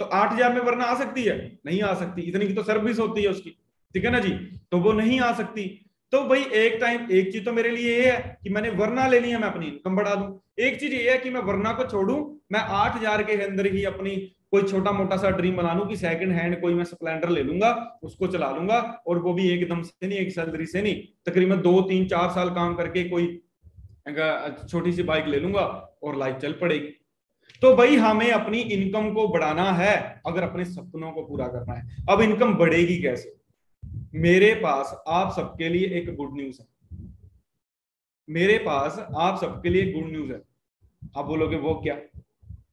तो 8,000 में वरना आ सकती है? नहीं आ सकती, इतनी की तो सर्विस होती है उसकी, ठीक है ना जी, तो वो नहीं आ सकती। तो भाई एक टाइम, एक चीज तो मेरे लिए ये है कि मैंने वरना ले लिया, मैं अपनी इनकम बढ़ा दूं। एक चीज ये है कि मैं वरना को छोड़ूं, मैं 8,000 के अंदर ही अपनी कोई छोटा मोटा सा ड्रीम बना लूं कि सेकंड हैंड कोई मैं स्प्लेंडर ले लूंगा, उसको चला लूंगा, और वो भी एकदम से नहीं, एक सैलरी से नहीं, तकरीबन 2 3 4 साल काम करके कोई छोटी सी बाइक ले लूंगा और लाइफ चल पड़ेगी। तो भाई हमें अपनी इनकम को बढ़ाना है, अगर अपने सपनों को पूरा करना है। अब इनकम बढ़ेगी कैसे? मेरे पास आप सबके लिए एक गुड न्यूज है, मेरे पास आप सबके लिए गुड न्यूज है। आप बोलोगे वो क्या?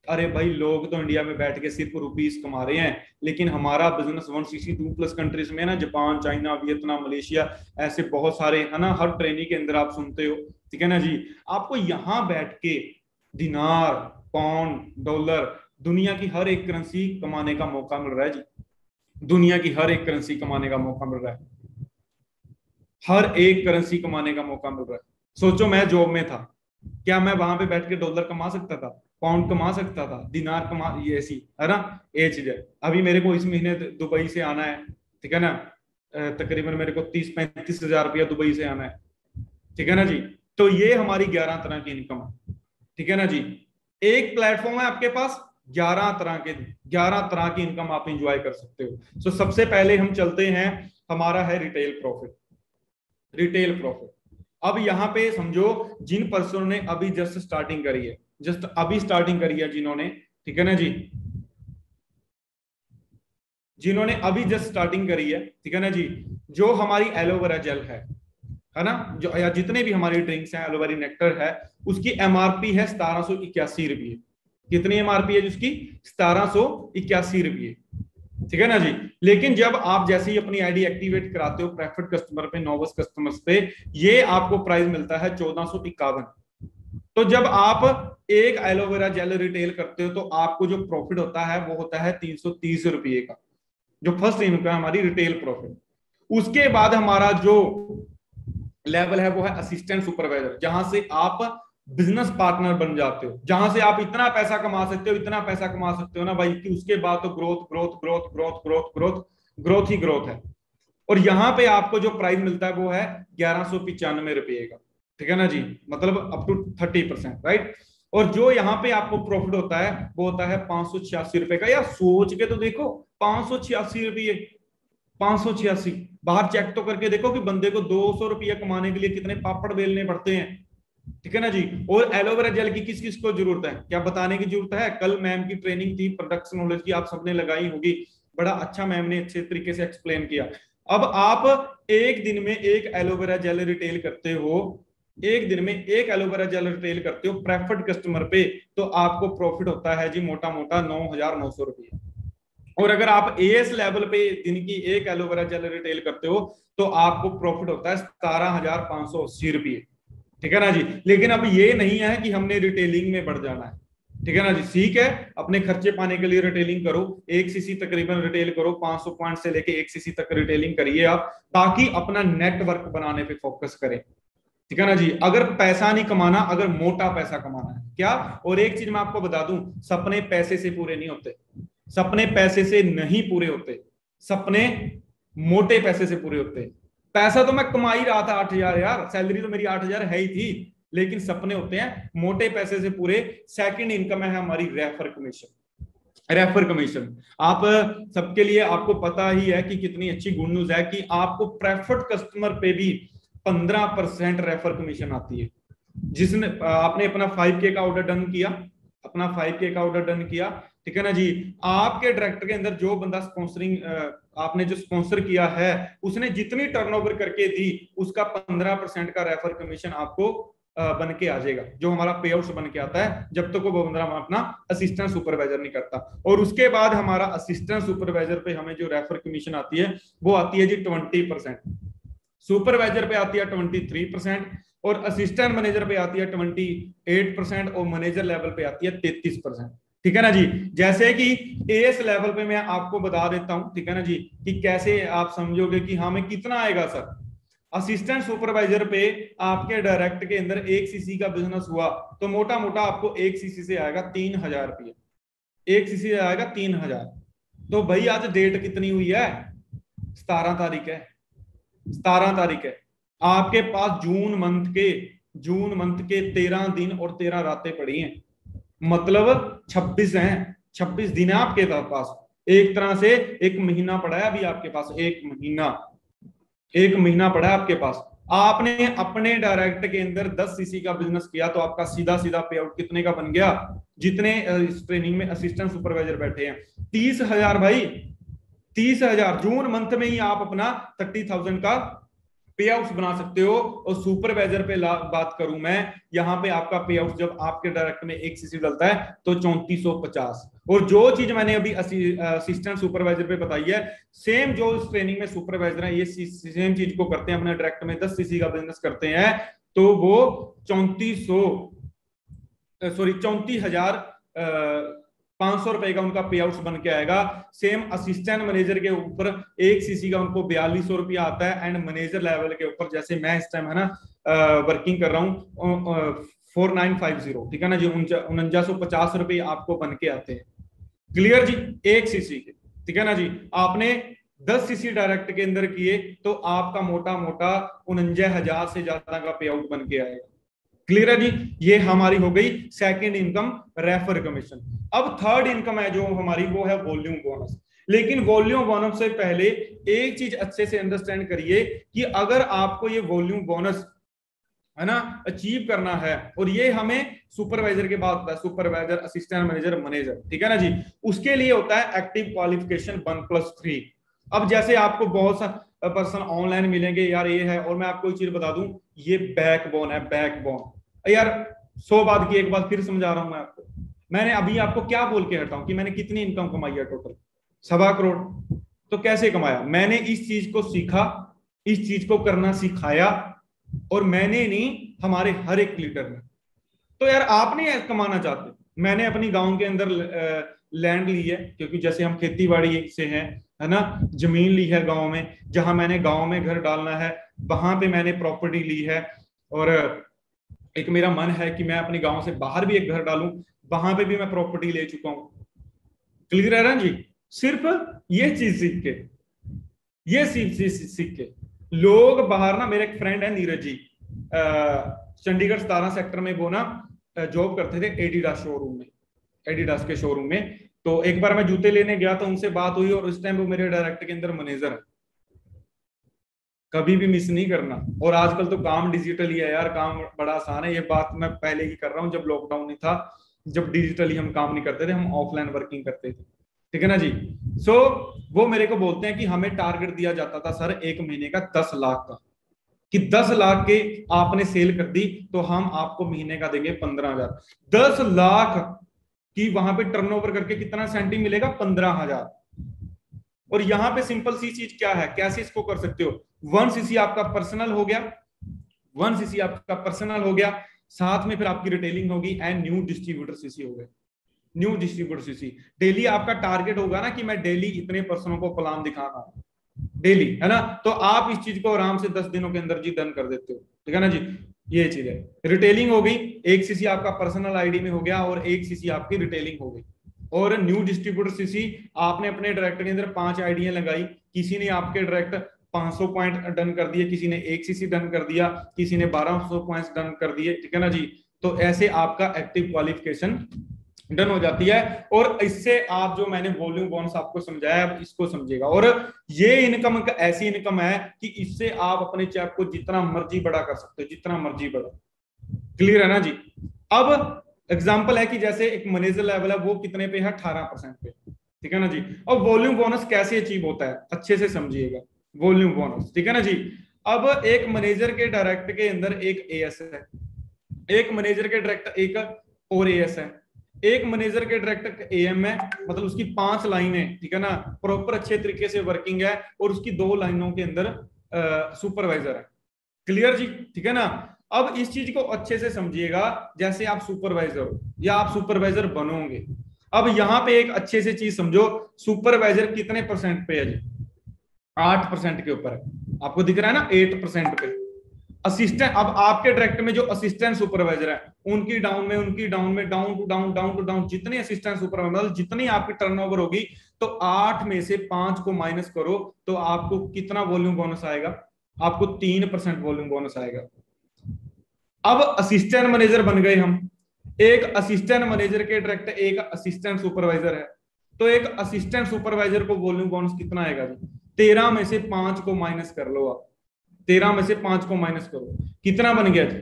अरे भाई लोग तो इंडिया में बैठ के सिर्फ रुपीस कमा रहे हैं, लेकिन हमारा बिजनेस 162 प्लस कंट्रीज में ना, जापान, चाइना, वियतनाम, मलेशिया, ऐसे बहुत सारे है ना, हर ट्रेनिंग के अंदर आप सुनते हो, ठीक है ना जी। आपको यहाँ बैठ के दिनार, पाउंड, डॉलर, दुनिया की हर एक करेंसी कमाने का मौका मिल रहा है जी, दुनिया की हर एक करेंसी कमाने का मौका मिल रहा है, हर एक करेंसी कमाने का मौका मिल रहा है। सोचो मैं जॉब में था, क्या मैं वहां पे बैठ के डॉलर कमा सकता था, पाउंड कमा सकता था, दिनार कमा, ये ऐसी है ना, ये चीज है। अभी मेरे को इस महीने दुबई से आना है, ठीक है ना। तकरीबन मेरे को 30-35 हजार रुपया दुबई से आना है, ठीक है ना जी। तो ये हमारी 11 तरह की इनकम है, ठीक है ना जी। एक प्लेटफॉर्म है आपके पास, 11 तरह की इनकम आप इंजॉय कर सकते हो। सो सबसे पहले हम चलते हैं, हमारा है रिटेल प्रॉफिट। रिटेल प्रॉफिट, अब यहां पे समझो जिन पर्सन ने अभी जस्ट स्टार्टिंग करी है, जस्ट अभी स्टार्टिंग करी है जिन्होंने, ठीक है ना जी, जिन्होंने अभी जस्ट स्टार्टिंग करी है, ठीक है ना जी, जो हमारी एलोवेरा जेल है ना, जो या जितने भी हमारी ड्रिंक्स हैं, एलोवेरा नेक्टर है, उसकी एमआरपी है 1781 रुपये। कितनी एमआरपी है जिसकी? 1781 रुपये, ठीक है ना जी। लेकिन जब आप जैसे ही अपनी आईडी एक्टिवेट कराते हो प्रेफर्ड कस्टमर पे, नोवस कस्टमर्स पे, ये आपको प्राइस मिलता है 1451। तो जब आप एक एलोवेरा जेल रिटेल करते हो तो आपको जो प्रॉफिट होता है वो होता है 330 रुपये का, जो फर्स्ट इनकम है हमारी रिटेल प्रॉफिट। उसके बाद हमारा जो लेवल है वो है असिस्टेंट सुपरवाइजर, जहां से आप बिजनेस पार्टनर बन जाते हो, जहां से आप इतना पैसा कमा सकते हो, इतना पैसा कमा सकते हो ना भाई, कि उसके बाद तो growth growth growth growth growth growth growth ही ग्रोथ है। और यहाँ पे आपको जो प्राइस मिलता है वो है 1195 रुपये का, ठीक है ना जी, मतलब अप टू 30%, राइट। और जो यहाँ पे आपको प्रॉफिट होता है वो होता है 586 रुपये का। यार सोच के तो देखो, 586 रुपये, 586, बाहर चेक तो करके देखो कि बंदे को 200 रुपया कमाने के लिए कितने पापड़ बेलने पड़ते हैं, ठीक है ना जी। और एलोवेरा जेल की किस किस को जरूरत है, क्या बताने की जरूरत है? कल मैम की ट्रेनिंग थी प्रोडक्ट्स नॉलेज की, आप सबने लगाई होगी, बड़ा अच्छा मैम ने अच्छे तरीके से एक्सप्लेन किया। अब आप एक दिन में एक एलोवेरा जेल रिटेल करते हो, एक दिन में एक एलोवेरा जेल रिटेल करते हो प्रेफर्ड कस्टमर पे, तो आपको प्रॉफिट होता है जी मोटा मोटा 9,900 रुपये। और अगर आप एएस लेवल पे दिन की एक एलोवेरा जेल रिटेल करते हो तो आपको प्रॉफिट होता है 17,580 रुपये, ठीक है ना जी। लेकिन अब ये नहीं है कि हमने रिटेलिंग में बढ़ जाना है, ठीक है ना जी। ठीक है, अपने खर्चे पाने के लिए रिटेलिंग करो, 1 सीसी तकरीबन रिटेल करो, 500 पॉइंट से लेके 1 सीसी तक रिटेलिंग करिए आप, ताकि अपना नेटवर्क बनाने पे फोकस करें, ठीक है ना जी। अगर पैसा नहीं कमाना, अगर मोटा पैसा कमाना है क्या। और एक चीज मैं आपको बता दूं, सपने पैसे से पूरे नहीं होते, सपने पैसे से नहीं पूरे होते, सपने मोटे पैसे से पूरे होते। पैसा तो मैं कमा ही रहा था 8,000, यार सैलरी तो मेरी 8,000 है ही थी, लेकिन सपने होते हैं मोटे पैसे से पूरे। सेकंड इनकम है हमारी रेफर कमीशन। रेफर कमीशन आप सबके लिए, आपको पता ही है कि कितनी अच्छी गुड न्यूज है कि आपको प्रेफर्ड कस्टमर पे भी 15% रेफर कमीशन आती है। जिसने आपने अपना 5K का ऑर्डर डन किया, अपना 5K का ऑर्डर डन किया, ठीक है ना जी, आपके डायरेक्टर के अंदर जो बंदा स्पॉन्सरिंग आपने जो स्पॉन्सर किया है, उसने जितनी टर्नओवर करके दी उसका 15% का रेफर कमीशन आपको बन के आ जाएगा, जो हमारा पे आउट बन के आता है जब तक वो बंदा अपना असिस्टेंट सुपरवाइजर नहीं करता। और उसके बाद हमारा असिस्टेंट सुपरवाइजर पे हमें जो रेफर कमीशन आती है वो आती है जी 20%, सुपरवाइजर पे आती है 23%, और असिस्टेंट मैनेजर पे आती है 28%, और मैनेजर लेवल पे आती है 33%, ठीक है ना जी। जैसे कि एएस लेवल पे मैं आपको बता देता हूं, ठीक है ना जी, कि कैसे आप समझोगे कि हाँ में कितना आएगा सर। असिस्टेंट सुपरवाइजर पे आपके डायरेक्ट के अंदर 1 सीसी का बिजनेस हुआ तो मोटा मोटा आपको 1 सीसी से आएगा 3,000 रुपये, 1 सीसी से आएगा 3,000। तो भाई आज डेट कितनी हुई है? 17 तारीख है, 17 तारीख है। आपके पास जून मंथ के 13 दिन और 13 रातें पड़ी हैं, मतलब 26 हैं, 26 दिन है आपके पास। एक तरह से एक महीना पड़ा है अभी आपके पास, एक महीना पड़ा है आपके पास। आपने अपने डायरेक्ट के अंदर 10 सीसी का बिजनेस किया तो आपका सीधा सीधा पे आउट कितने का बन गया? जितने इस ट्रेनिंग में असिस्टेंट सुपरवाइजर बैठे हैं 30,000 भाई, 30,000 जून मंथ में ही आप अपना 30,000 का पे आउट बना सकते हो। और सुपरवाइजर पे बात करूं मैं, यहां पे आपका पे आउट जब आपके डायरेक्ट में 1 सीसी डलता है तो 3450। और जो चीज मैंने अभी असिस्टेंट सुपरवाइजर पे बताई है, सेम जो इस ट्रेनिंग में सुपरवाइजर है ये सेम चीज को करते हैं, अपने डायरेक्ट में 10 सीसी का बिजनेस करते हैं, तो वो 34,500 रुपए का उनका पे आउट बन के आएगा। सेम असिस्टेंट मैनेजर के ऊपर 1 सीसी का उनको 4200 रुपया आता है, एंड मैनेजर लेवल के ऊपर जैसे मैं इस टाइम है ना वर्किंग कर रहा हूँ 4950, ठीक है ना जी, 4950 रुपये आपको बन के आते हैं। क्लियर जी, 1 सीसी के, ठीक है ना जी। आपने 10 सीसी डायरेक्ट के अंदर किए तो आपका मोटा मोटा 49,000 से ज्यादा का पे आउट बन के आएगा। क्लियर है जी। ये हमारी हो गई सेकंड इनकम, रेफर कमीशन। अब थर्ड इनकम है जो हमारी, वो है वॉल्यूम बोनस। लेकिन वॉल्यूम बोनस से पहले एक चीज अच्छे से अंडरस्टैंड करिए कि अगर आपको ये वॉल्यूम बोनस है ना अचीव करना है, और ये हमें सुपरवाइजर के बाद होता है, सुपरवाइजर, असिस्टेंट मैनेजर, मैनेजर, ठीक है ना जी। उसके लिए होता है एक्टिव क्वालिफिकेशन 1+3। अब जैसे आपको बहुत सा पर्सन ऑनलाइन मिलेंगे, यार ये है, और मैं आपको एक चीज बता दूं, ये बैकबोन है, बैकबोन। यार 100 बात की एक बात फिर समझा रहा हूं मैं आपको। मैंने अभी आपको क्या बोल के हटाऊं कि मैंने कितनी इनकम कमाई है टोटल, 1.25 करोड़। तो कैसे कमाया? मैंने इस चीज को सीखा, इस चीज को करना सिखाया, और मैंने नहीं, हमारे हर एक लीडर ने। तो यार आप नहीं कमाना चाहते, मैंने अपनी गांव के अंदर लैंड ली है, क्योंकि जैसे हम खेती बाड़ी से हैं, है ना, जमीन ली है गांव में, जहां मैंने गांव में घर डालना है, वहां पे मैंने प्रॉपर्टी ली है। और एक मेरा मन है कि मैं अपने गांव से बाहर भी एक घर डालूं, वहां पे भी मैं प्रॉपर्टी ले चुका हूं। क्लियर है ना जी। सिर्फ ये चीज सीख के, ये सीख के लोग बाहर ना, मेरे एक फ्रेंड है नीरज जी, चंडीगढ़ 17 सेक्टर में वो ना जॉब करते थे एडिडास शोरूम में, एडिडास के शोरूम में। तो एक बार मैं जूते लेने गया तो उनसे बात हुई, और उस टाइम वो मेरे डायरेक्ट के अंदर मैनेजर है। कभी भी मिस नहीं करना। और आजकल तो काम डिजिटल ही है यार, काम बड़ा आसान है। ये बात मैं पहले ही कर रहा हूँ, जब लॉकडाउन नहीं था, जब डिजिटली हम काम नहीं करते थे, हम ऑफलाइन वर्किंग करते थे, ठीक है ना जी। सो वो मेरे को बोलते हैं कि हमें टारगेट दिया जाता था सर एक महीने का 10 लाख का, कि 10 लाख के आपने सेल कर दी तो हम आपको महीने का देंगे 15,000। 10 लाख की वहां पे टर्नओवर करके कितना सेंटी मिलेगा? 15,000। और यहां पे सिंपल सी चीज क्या है, कैसे इसको कर सकते हो? 1 सीसी आपका पर्सनल हो गया, 1 सीसी आपका पर्सनल हो गया, साथ में फिर आपकी रिटेलिंग होगी, एंड न्यू डिस्ट्रीब्यूटर सीसी हो गए। न्यू डिस्ट्रीब्यूटर सीसी डेली आपका टारगेट होगा ना कि मैं डेली इतने पर्सनों को प्लान दिखाना डेली, है ना। तो आप इस चीज को आराम से 10 दिनों के अंदर जी डन कर देते हो, ठीक है ना जी। ये चीज है, रिटेलिंग हो गई, 1 सीसी आपका पर्सनल आईडी में हो गया, और 1 सीसी आपकी रिटेलिंग हो गई। और न्यू डिस्ट्रीब्यूटर सीसी, आपने अपने डायरेक्ट के अंदर 5 आईडियां लगाई, किसी ने आपके डायरेक्ट 500 पॉइंट डन कर दिए, किसी ने 1 सीसी डन कर दिया, किसी ने 1200 पॉइंट्स डन कर दिए, ठीक है ना जी। तो ऐसे आपका एक्टिव क्वालिफिकेशन डन हो जाती है। और इससे आप, जो मैंने वॉल्यूम बोनस आपको समझाया, अब इसको समझिएगा। और ये इनकम ऐसी इनकम है कि इससे आप अपने चैप को जितना मर्जी बड़ा कर सकते हो, जितना मर्जी बड़ा। क्लियर है ना जी। अब एग्जांपल है कि जैसे एक मैनेजर लेवल है, वो कितने पे है? 18% पे, ठीक है ना जी। अब वॉल्यूम बोनस कैसे अचीव होता है, अच्छे से समझिएगा वॉल्यूम बोनस, ठीक है ना जी। अब एक मैनेजर के डायरेक्ट के अंदर एक एएस है, एक मैनेजर के डायरेक्ट एक और एएस है, एक मैनेजर के डायरेक्ट एएम है, मतलब उसकी 5 लाइनें, ठीक है ना, प्रॉपर अच्छे तरीके से वर्किंग है, और उसकी 2 लाइनों के अंदर सुपरवाइजर है। क्लियर जी, ठीक है ना। अब इस चीज को अच्छे से समझिएगा, जैसे आप सुपरवाइजर हो या आप सुपरवाइजर बनोगे। अब यहां पे एक अच्छे से चीज समझो, सुपरवाइजर कितने परसेंट पे है जी? 8% के ऊपर है, आपको दिख रहा है ना, 8% पे। असिस्टेंट, अब आपके डायरेक्ट में जो असिस्टेंट सुपरवाइजर है, उनकी डाउन में, उनकी डाउन में, down to down, down to down, जितनी असिस्टेंट सुपरवाइजर, मतलब जितनी आपकी टर्नओवर होगी, तो 8 में से 5 को माइनस करो, तो आपको कितना वॉल्यूम बोनस आएगा? आपको 3% वॉल्यूम बोनस आएगा। अब असिस्टेंट मैनेजर बन गए हम, एक असिस्टेंट मैनेजर के डायरेक्ट एक असिस्टेंट सुपरवाइजर है, तो एक असिस्टेंट सुपरवाइजर को वॉल्यूम बोनस कितना आएगा जी? 13 में से 5 को माइनस कर लो आप, 13 में से 5 को माइनस करो, कितना बन गया जी?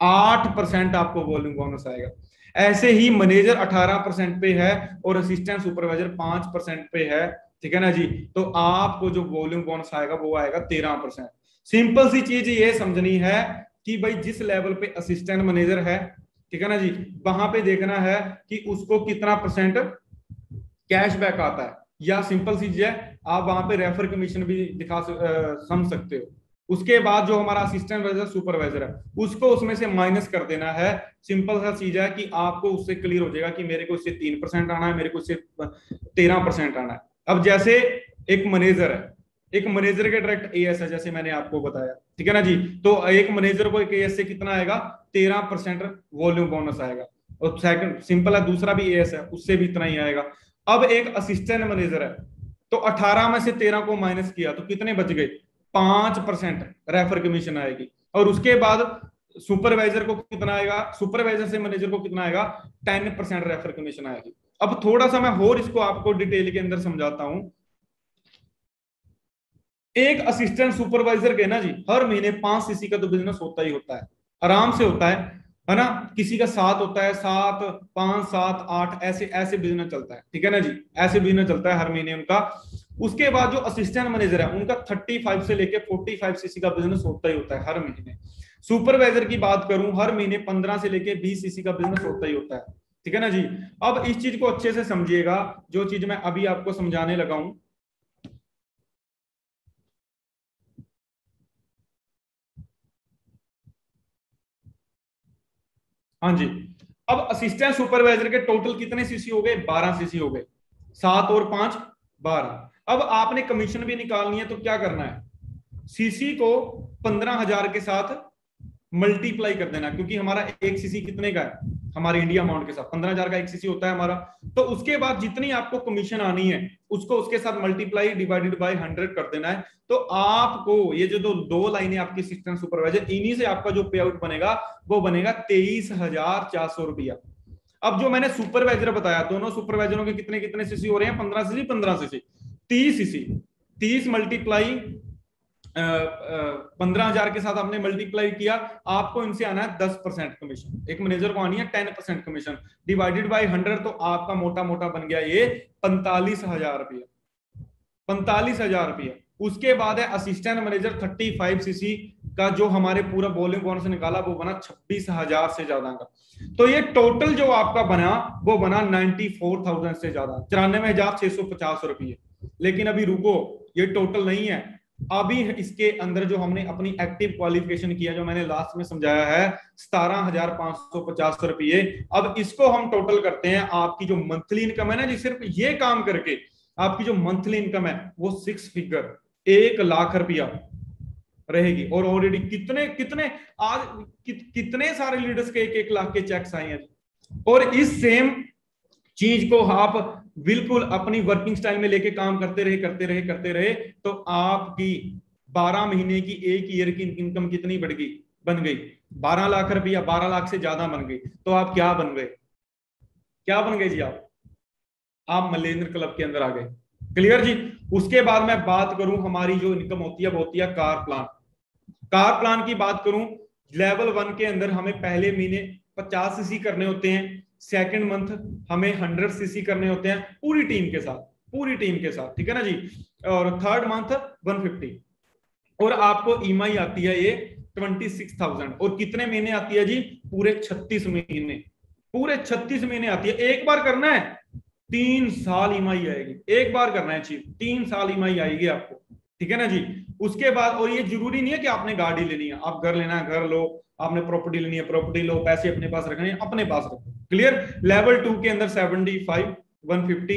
8% आपको वॉल्यूम बोनस आएगा। ऐसे ही मैनेजर 18% पे है, और असिस्टेंट सुपरवाइजर 5% पे है, ठीक है ना जी। तो आपको जो वॉल्यूम बोनस आएगा वो आएगा 13%। सिंपल सी चीज ये समझनी है कि भाई जिस लेवल पे असिस्टेंट मैनेजर है, ठीक है ना जी, वहां पे देखना है कि उसको कितना परसेंट कैशबैक आता है, या सिंपल सी चीज है, आप वहां पे रेफर कमीशन भी समझ सकते हो। उसके बाद जो हमारा असिस्टेंट मैनेजर सुपरवाइजर है, उसको उसमें से माइनस कर देना है। सिंपल सा चीज है कि आपको उससे क्लियर हो जाएगा कि मेरे को इससे 3% आना है, मेरे को इससे 13% आना है। अब जैसे एक मैनेजर है, एक मैनेजर के डायरेक्ट एएस है, जैसे मैंने आपको बताया, ठीक है ना जी। तो एक मैनेजर को एक एएस से कितना आएगा? 13% वॉल्यूम बोनस आएगा। और सेकंड सिंपल है, दूसरा भी एएस है, उससे भी इतना ही आएगा। अब एक असिस्टेंट मैनेजर है, तो 18 में से 13 को माइनस किया तो कितने बच गए? 5% रेफर कमीशन आएगी। और उसके बाद सुपरवाइजर को कितना आएगा? सुपरवाइजर से मैनेजर को कितना आएगा? 10% रेफर कमीशन आएगी। अब थोड़ा सा मैं और इसको आपको डिटेल के अंदर समझाता हूं। एक असिस्टेंट सुपरवाइजर के ना जी हर महीने 5 सीसी का तो बिजनेस होता ही होता है, आराम से होता है ना। किसी का 7 होता है, 7, 5, 7, 8 ऐसे ऐसे बिजनेस चलता है, ठीक है ना जी, ऐसे बिजनेस चलता है हर महीने उनका। उसके बाद जो असिस्टेंट मैनेजर है उनका 35 से लेके 45 सीसी का बिजनेस होता ही होता है हर महीने। सुपरवाइजर की बात करूं, हर महीने 15 से लेके 20 सीसी का बिजनेस होता ही होता है, ठीक है ना जी। अब इस चीज को अच्छे से समझिएगा, जो चीज मैं अभी आपको समझाने लगा हूं। हाँ जी। अब असिस्टेंट सुपरवाइजर के टोटल कितने सीसी हो गए? 12 सीसी हो गए। 7 और 5, 12। अब आपने कमीशन भी निकालनी है तो क्या करना है? सीसी को 15,000 के साथ मल्टीप्लाई कर देना, क्योंकि हमारा एक सीसी कितने का है? हमारे इंडिया अमाउंट के साथ 15,000 का एक सीसी होता है हमारा। तो उसके बाद जितनी आपको कमीशन आनी है उसको उसके साथ मल्टीप्लाई डिवाइडेड बाय 100 कर देना है। तो आपको ये जो दो लाइनें आपकी असिस्टेंट सुपरवाइजर, इन्हीं से आपका जो पे आउट बनेगा वो बनेगा 23,400 रुपया। अब जो मैंने सुपरवाइजर बताया, दोनों सुपरवाइजरों के कितने कितने सीसी हो रहे हैं? 15 सीसी, 15 सीसी, 30 सीसी। 30 मल्टीप्लाई 15,000 के साथ आपने मल्टीप्लाई किया, आपको इनसे आना है 10% कमीशन। एक मैनेजर को आनी है 10% कमीशन डिवाइडेड बाय 100, तो आपका मोटा मोटा बन गया ये 45,000 रुपया। 45,000 रुपया। उसके बाद है असिस्टेंट मैनेजर 35 सीसी का, जो हमारे पूरा वॉल्यूम बोनस निकाला वो बना 26,000 से ज्यादा का। तो ये टोटल जो आपका बना वो बना 94,000 से ज्यादा, 94,650 रुपये। लेकिन अभी रुको, ये टोटल नहीं है। अभी इसके अंदर जो हमने अपनी एक्टिव क्वालिफिकेशन किया, जो मैंने लास्ट में समझाया है, 17,550 रुपये। अब इसको हम टोटल करते हैं, आपकी जो मंथली इनकम है ना जी, सिर्फ ये काम करके आपकी जो मंथली इनकम है वो 6 फिगर 1 लाख रुपया रहेगी। और ऑलरेडी कितने कितने आज कितने सारे लीडर्स के 1-1 लाख के चेक्स आए हैं। और इस सेम चीज को आप बिल्कुल अपनी वर्किंग स्टाइल में लेके काम करते रहे तो आपकी 12 महीने की, एक ईयर की इनकम कितनी बढ़ गई? बन गई 12 लाख रुपया, 12 लाख से ज्यादा बन गई। तो आप क्या बन गए? क्या बन गए जी? आप मलेंद्र क्लब के अंदर आ गए। क्लियर जी। उसके बाद मैं बात करूं, हमारी जो इनकम होती है वो होती है कार प्लान। कार प्लान की बात करूं, लेवल 1 के अंदर हमें पहले महीने 50 सीसी करने होते हैं, सेकंड मंथ हमें 100 सीसी करने होते हैं पूरी टीम के साथ, पूरी टीम के साथ, ठीक है ना जी। और थर्ड मंथ 150। और आपको ईएमआई आती है ये 26,000। और कितने महीने आती है जी? पूरे 36 महीने, पूरे 36 महीने आती है। एक बार करना है 3 साल ईएमआई आएगी, एक बार करना है चीज, 3 साल ईएमआई आएगी आपको, ठीक है ना जी। उसके बाद, और ये जरूरी नहीं है कि आपने गाड़ी लेनी है, आप घर लेना है घर लो, आपने प्रॉपर्टी लेनी है प्रॉपर्टी लो, पैसे अपने पास रखने हैं अपने पास रखो। क्लियर। लेवल 2 के अंदर 75, 150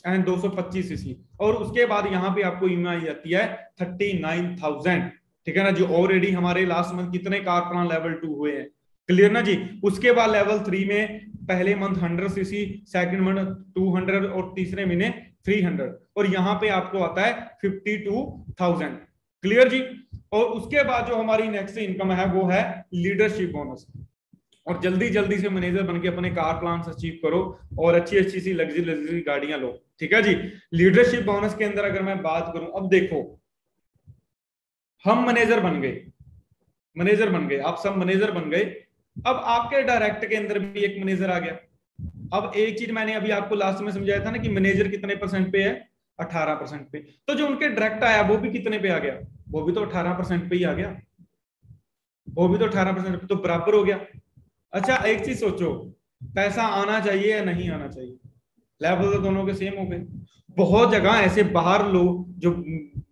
एंड 225 सीसी। और उसके बाद यहाँ पे आपको ईएमआई आती है 39,000, ठीक है ना जी। ऑलरेडी हमारे लास्ट मंथ कितने कार प्लान लेवल 2 हुए हैं? क्लियर ना जी। उसके बाद लेवल 3 में पहले मंथ 100 सीसी, सेकंड मंथ 200 और तीसरे महीने 300। और यहां पे आपको आता है 52,000। क्लियर जी। और उसके बाद जो हमारी नेक्स्ट इनकम है वो है लीडरशिप बोनस। और जल्दी जल्दी से मैनेजर बनके अपने कार प्लान अचीव करो और अच्छी अच्छी सी लग्जरी गाड़ियां लो, ठीक है जी। लीडरशिप बोनस के अंदर अगर मैं बात करूं, अब देखो हम मैनेजर बन गए, मैनेजर बन गए, आप सब मैनेजर बन गए। अब आपके डायरेक्ट के अंदर भी एक मैनेजर आ गया। अब एक चीज मैंने अभी आपको लास्ट में समझाया था ना कि मैनेजर कितने परसेंट पे है? 18% पे। तो जो उनके डायरेक्ट आया वो भी कितने पे आ गया? वो भी तो 18% पे ही आ गया, वो भी तो 18% पे, तो बराबर हो गया। अच्छा एक चीज सोचो, पैसा आना चाहिए या नहीं आना चाहिए? लेवल तो दोनों के सेम हो गए। बहुत जगह ऐसे बाहर लोग जो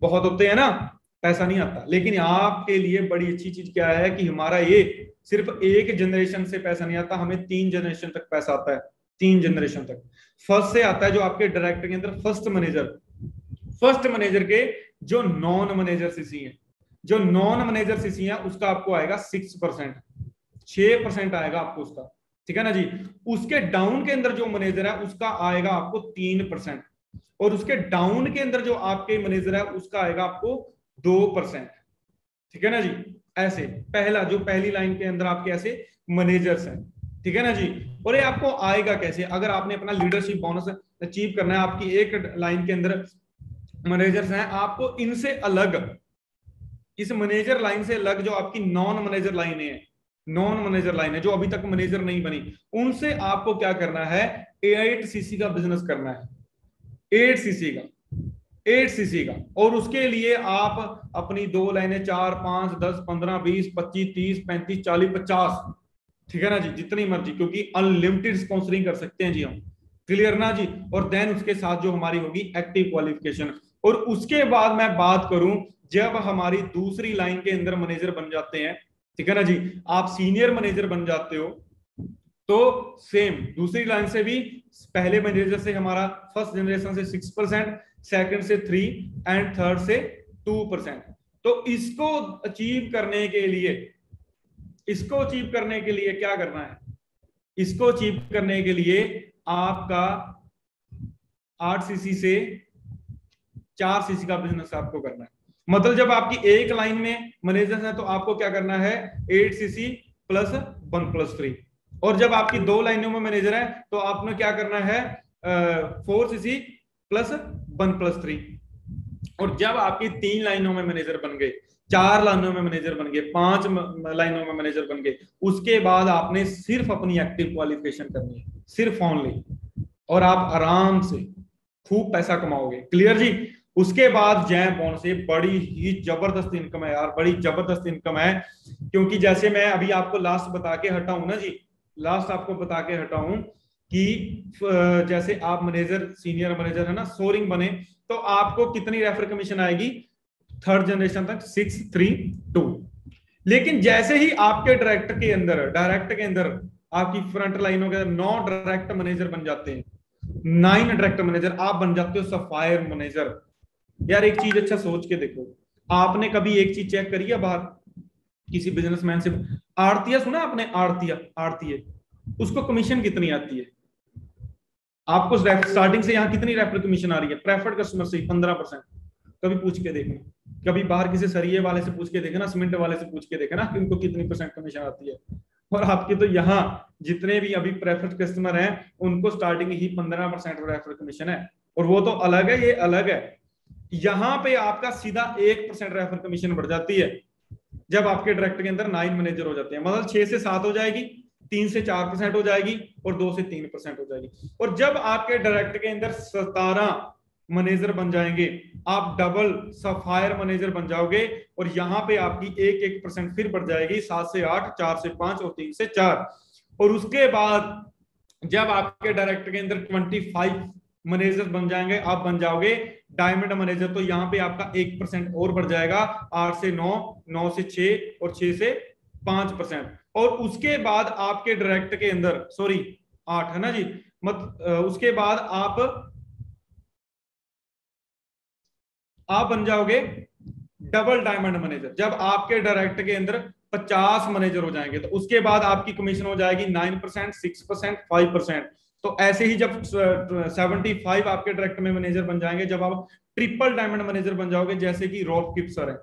बहुत होते हैं ना, पैसा नहीं आता। लेकिन आपके लिए बड़ी अच्छी चीज क्या है कि हमारा ये सिर्फ एक जनरेशन से पैसा नहीं आता, हमें 3 जनरेशन तक पैसा आता है, 3 जनरेशन तक। फर्स्ट से आता है जो आपके डायरेक्टर के अंदर फर्स्ट मैनेजर, फर्स्ट मैनेजर के जो नॉन मैनेजर सीसी है, जो नॉन मैनेजर सीसी है उसका आपको आएगा 6%, 6% आएगा आपको उसका, ठीक है ना जी। उसके डाउन के अंदर जो मैनेजर है उसका आएगा आपको 3%। और उसके डाउन के अंदर जो आपके मैनेजर है उसका आएगा आपको 2%। ठीक है ना जी। ऐसे पहला जो पहली लाइन के अंदर आपके ऐसे मैनेजर्स हैं, ठीक है ना जी। और ये आपको आएगा कैसे, अगर आपने अपना लीडरशिप बोनस अचीव करना है, आपकी एक लाइन के अंदर मैनेजर्स हैं, आपको इनसे अलग, इस मैनेजर लाइन से अलग जो आपकी नॉन मैनेजर लाइन है, नॉन मैनेजर लाइन है जो अभी तक मैनेजर नहीं बनी, उनसे आपको क्या करना है, 8cc का बिजनेस करना है, 8cc का, 8cc का। और उसके लिए आप अपनी दो लाइनें 4 5 10 15 20 25 30 35 40 50, ठीक है ना जी, जितनी मर्जी, क्योंकि अनलिमिटेड स्पॉन्सरिंग कर सकते हैं जी हम, क्लियर ना जी। और देन उसके साथ जो हमारी होगी एक्टिव क्वालिफिकेशन। और उसके बाद मैं बात करूं, जब हमारी दूसरी लाइन के अंदर मैनेजर बन जाते हैं, ठीक है ना जी, आप सीनियर मैनेजर बन जाते हो, तो सेम दूसरी लाइन से भी पहले मैनेजर से हमारा फर्स्ट जनरेशन से 6%, सेकंड से 3 एंड थर्ड से 2%। तो इसको अचीव करने के लिए, इसको अचीव करने के लिए क्या करना है, इसको अचीव करने के लिए आपका 8cc से 4cc का बिजनेस आपको करना है। मतलब जब आपकी एक लाइन में मैनेजर है तो आपको क्या करना है, 8cc प्लस 1+3। और जब आपकी दो लाइनों में मैनेजर है तो आपने क्या करना है, 4cc प्लस 1+3। और जब आपकी 3 लाइनों में मैनेजर बन गए, 4 लाइनों में मैनेजर बन गए, 5 लाइनों में मैनेजर बन गए, उसके बाद आपने सिर्फ अपनी एक्टिव क्वालिफिकेशन करनी है, सिर्फ ओनली, और आप आराम से खूब पैसा कमाओगे, क्लियर जी। उसके बाद जैम बॉन्ड से बड़ी ही जबरदस्त इनकम है यार, बड़ी जबरदस्त इनकम है। क्योंकि जैसे मैं अभी आपको लास्ट बता के हटा हूं ना जी, लास्ट आपको बता के हटा हूं कि जैसे आप मैनेजर सीनियर मैनेजर है ना, सोरिंग बने, तो आपको कितनी रेफर कमीशन आएगी, थर्ड जनरेशन तक 632। लेकिन जैसे ही आपके डायरेक्ट के अंदर आपकी फ्रंट लाइनों के अंदर 9 डायरेक्ट मैनेजर बन जाते हैं, 9 डायरेक्ट मैनेजर आप बन जाते हो सफायर मैनेजर। यार एक चीज अच्छा सोच के देखो, आपने कभी एक चीज चेक करी है बाहर किसी बिजनेसमैन से, आड़तिया सुना आपने, आड़तिया, आड़तिया, उसको कमीशन कितनी आती है, आपको स्टार्टिंग से यहाँ कितनी रेफर कमीशन आ रही है, प्रेफर्ड कस्टमर से 15%। कभी पूछ के देखना, कभी बाहर किसी सरिये वाले से पूछ के देखना, सीमेंट वाले से पूछ के देखना कि उनको कितनी % कमीशन आती है। और आपके तो यहाँ जितने भी अभी प्रेफर्ड कस्टमर हैं उनको स्टार्टिंग ही 15% रेफर कमीशन है, और वो तो अलग है, ये अलग है। यहाँ पे आपका सीधा 1% रेफर कमीशन बढ़ जाती है जब आपके डायरेक्ट के अंदर 9 मैनेजर हो जाते हैं। मतलब 6 से 7 हो जाएगी, 3 से 4% हो जाएगी, और 2 से 3% हो जाएगी। और जब आपके डायरेक्ट के अंदर 17 मैनेजर बन जाएंगे, आप डबल सफायर मैनेजर बन जाओगे, और यहां पे आपकी 1% फिर बढ़ जाएगी, 7 से 8, 4 से 5 और 3 से 4। और उसके बाद जब आपके डायरेक्ट के अंदर 25 मैनेजर बन जाएंगे, आप बन जाओगे डायमंड मैनेजर, तो यहाँ पे आपका 1% और बढ़ जाएगा, 8 से 9, 9 से 6 और 6 से 5%। और उसके बाद आपके डायरेक्ट के अंदर, सॉरी 8 है ना जी, उसके बाद आप बन जाओगे डबल डायमंड मैनेजर जब आपके डायरेक्ट के अंदर 50 मैनेजर हो जाएंगे। तो उसके बाद आपकी कमीशन हो जाएगी 9%, 6%, 5%। तो ऐसे ही जब 75 आपके डायरेक्ट में मैनेजर बन जाएंगे, जब आप ट्रिपल डायमंड मैनेजर बन जाओगे, जैसे कि रोल्फ किप्सर है,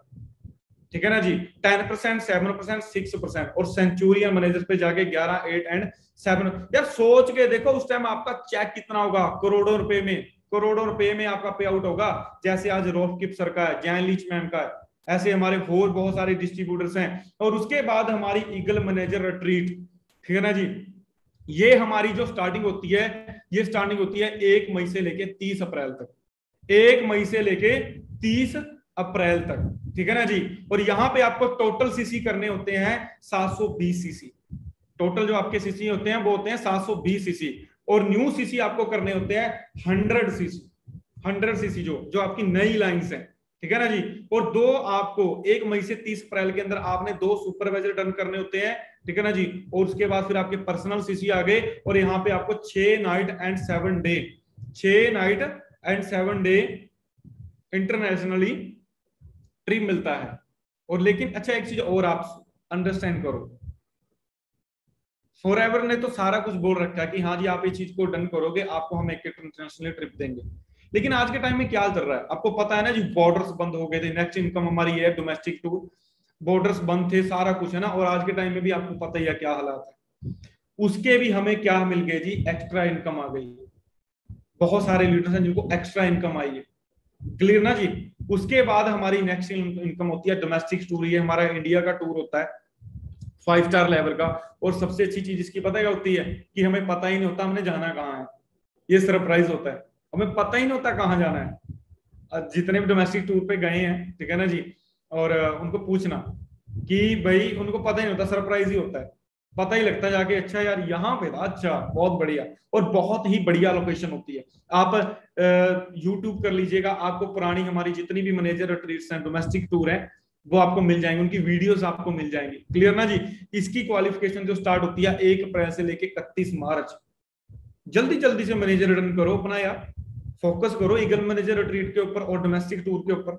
ठीक है ना जी, 10%, 7%, 6%, और सेंचुरियन मैनेजर पे जाके 11, 8 एंड 7। यार सोच के देखो उस टाइम आपका चेक कितना होगा, करोड़ों रुपए में, करोड़ों रुपए में आपका पे आउट होगा। जैसे आज रोल्फ किप्सर का है, जैन लीच मैम का है, ऐसे हमारे और बहुत सारे डिस्ट्रीब्यूटर्स हैं। और उसके बाद हमारी ईगल मैनेजर रिट्रीट, ठीक है ना जी, ये हमारी जो स्टार्टिंग होती है, ये स्टार्टिंग होती है 1 मई से लेके 30 अप्रैल तक, 1 मई से लेके 30 अप्रैल तक, ठीक है ना जी। और यहां पे आपको टोटल सीसी करने होते हैं 720 सीसी, टोटल जो आपके सीसी होते हैं वो होते हैं 720 सीसी। और न्यू सीसी आपको करने होते हैं 100 सीसी, 100 सीसी जो आपकी नई लाइंस हैं, ठीक है ना जी। और 2 आपको 1 मई से 30 अप्रैल के अंदर आपने 2 सुपरवाइजर डन करने होते हैं, ठीक है ना जी। और उसके बाद फिर आपके पर्सनल सीसी आ गए, और यहाँ पे आपको 6 night and 7 day, 6 night and 7 day internationally trip मिलता है। और लेकिन अच्छा एक चीज और आप अंडरस्टैंड करो, फॉरएवर ने तो सारा कुछ बोल रखा है कि हाँ जी आप ये चीज को डन करोगे आपको हम एक इंटरनेशनल ट्रिप देंगे, लेकिन आज के टाइम में क्या चल रहा है आपको पता है ना जी, बॉर्डर्स बंद हो गए थे, नेक्स्ट इनकम हमारी है डोमेस्टिक टूर, बॉर्डर्स बंद थे, सारा कुछ है ना, और आज के टाइम में भी आपको पता ही है क्या हालात है। उसके भी हमें क्या मिल गए जी, एक्स्ट्रा इनकम आ गई। बहुत सारे लीडर्स हैं जिनको एक्स्ट्रा इनकम आई है, क्लियर ना जी। उसके बाद हमारी नेक्स्ट इनकम होती है डोमेस्टिक टूर, ये हमारा इंडिया का टूर होता है 5 स्टार लेवल का। और सबसे अच्छी चीज इसकी पता क्या होती है कि हमें पता ही नहीं होता हमने जाना कहाँ है, ये सरप्राइज होता है, हमें पता ही नहीं होता कहाँ जाना है। जितने भी डोमेस्टिक टूर पे गए हैं, ठीक है ना जी, और उनको पूछना कि भाई उनको पता ही नहीं होता, सरप्राइज ही होता है, पता ही लगता है जाके अच्छा यार यहाँ पे था, अच्छा बहुत बढ़िया। और बहुत ही बढ़िया लोकेशन होती है। आप यूट्यूब कर लीजिएगा, आपको पुरानी हमारी जितनी भी मैनेजर रिट्रीट्स हैं, डोमेस्टिक टूर है, वो आपको मिल जाएंगे, उनकी वीडियोस आपको मिल जाएंगी, क्लियर ना जी। इसकी क्वालिफिकेशन जो स्टार्ट होती है 1 अप्रैल से लेके 31 मार्च। जल्दी जल्दी से मैनेजर रिटर्न करो अपना यार, फोकस करो ईगल मैनेजर रिट्रीट के ऊपर और डोमेस्टिक टूर के ऊपर,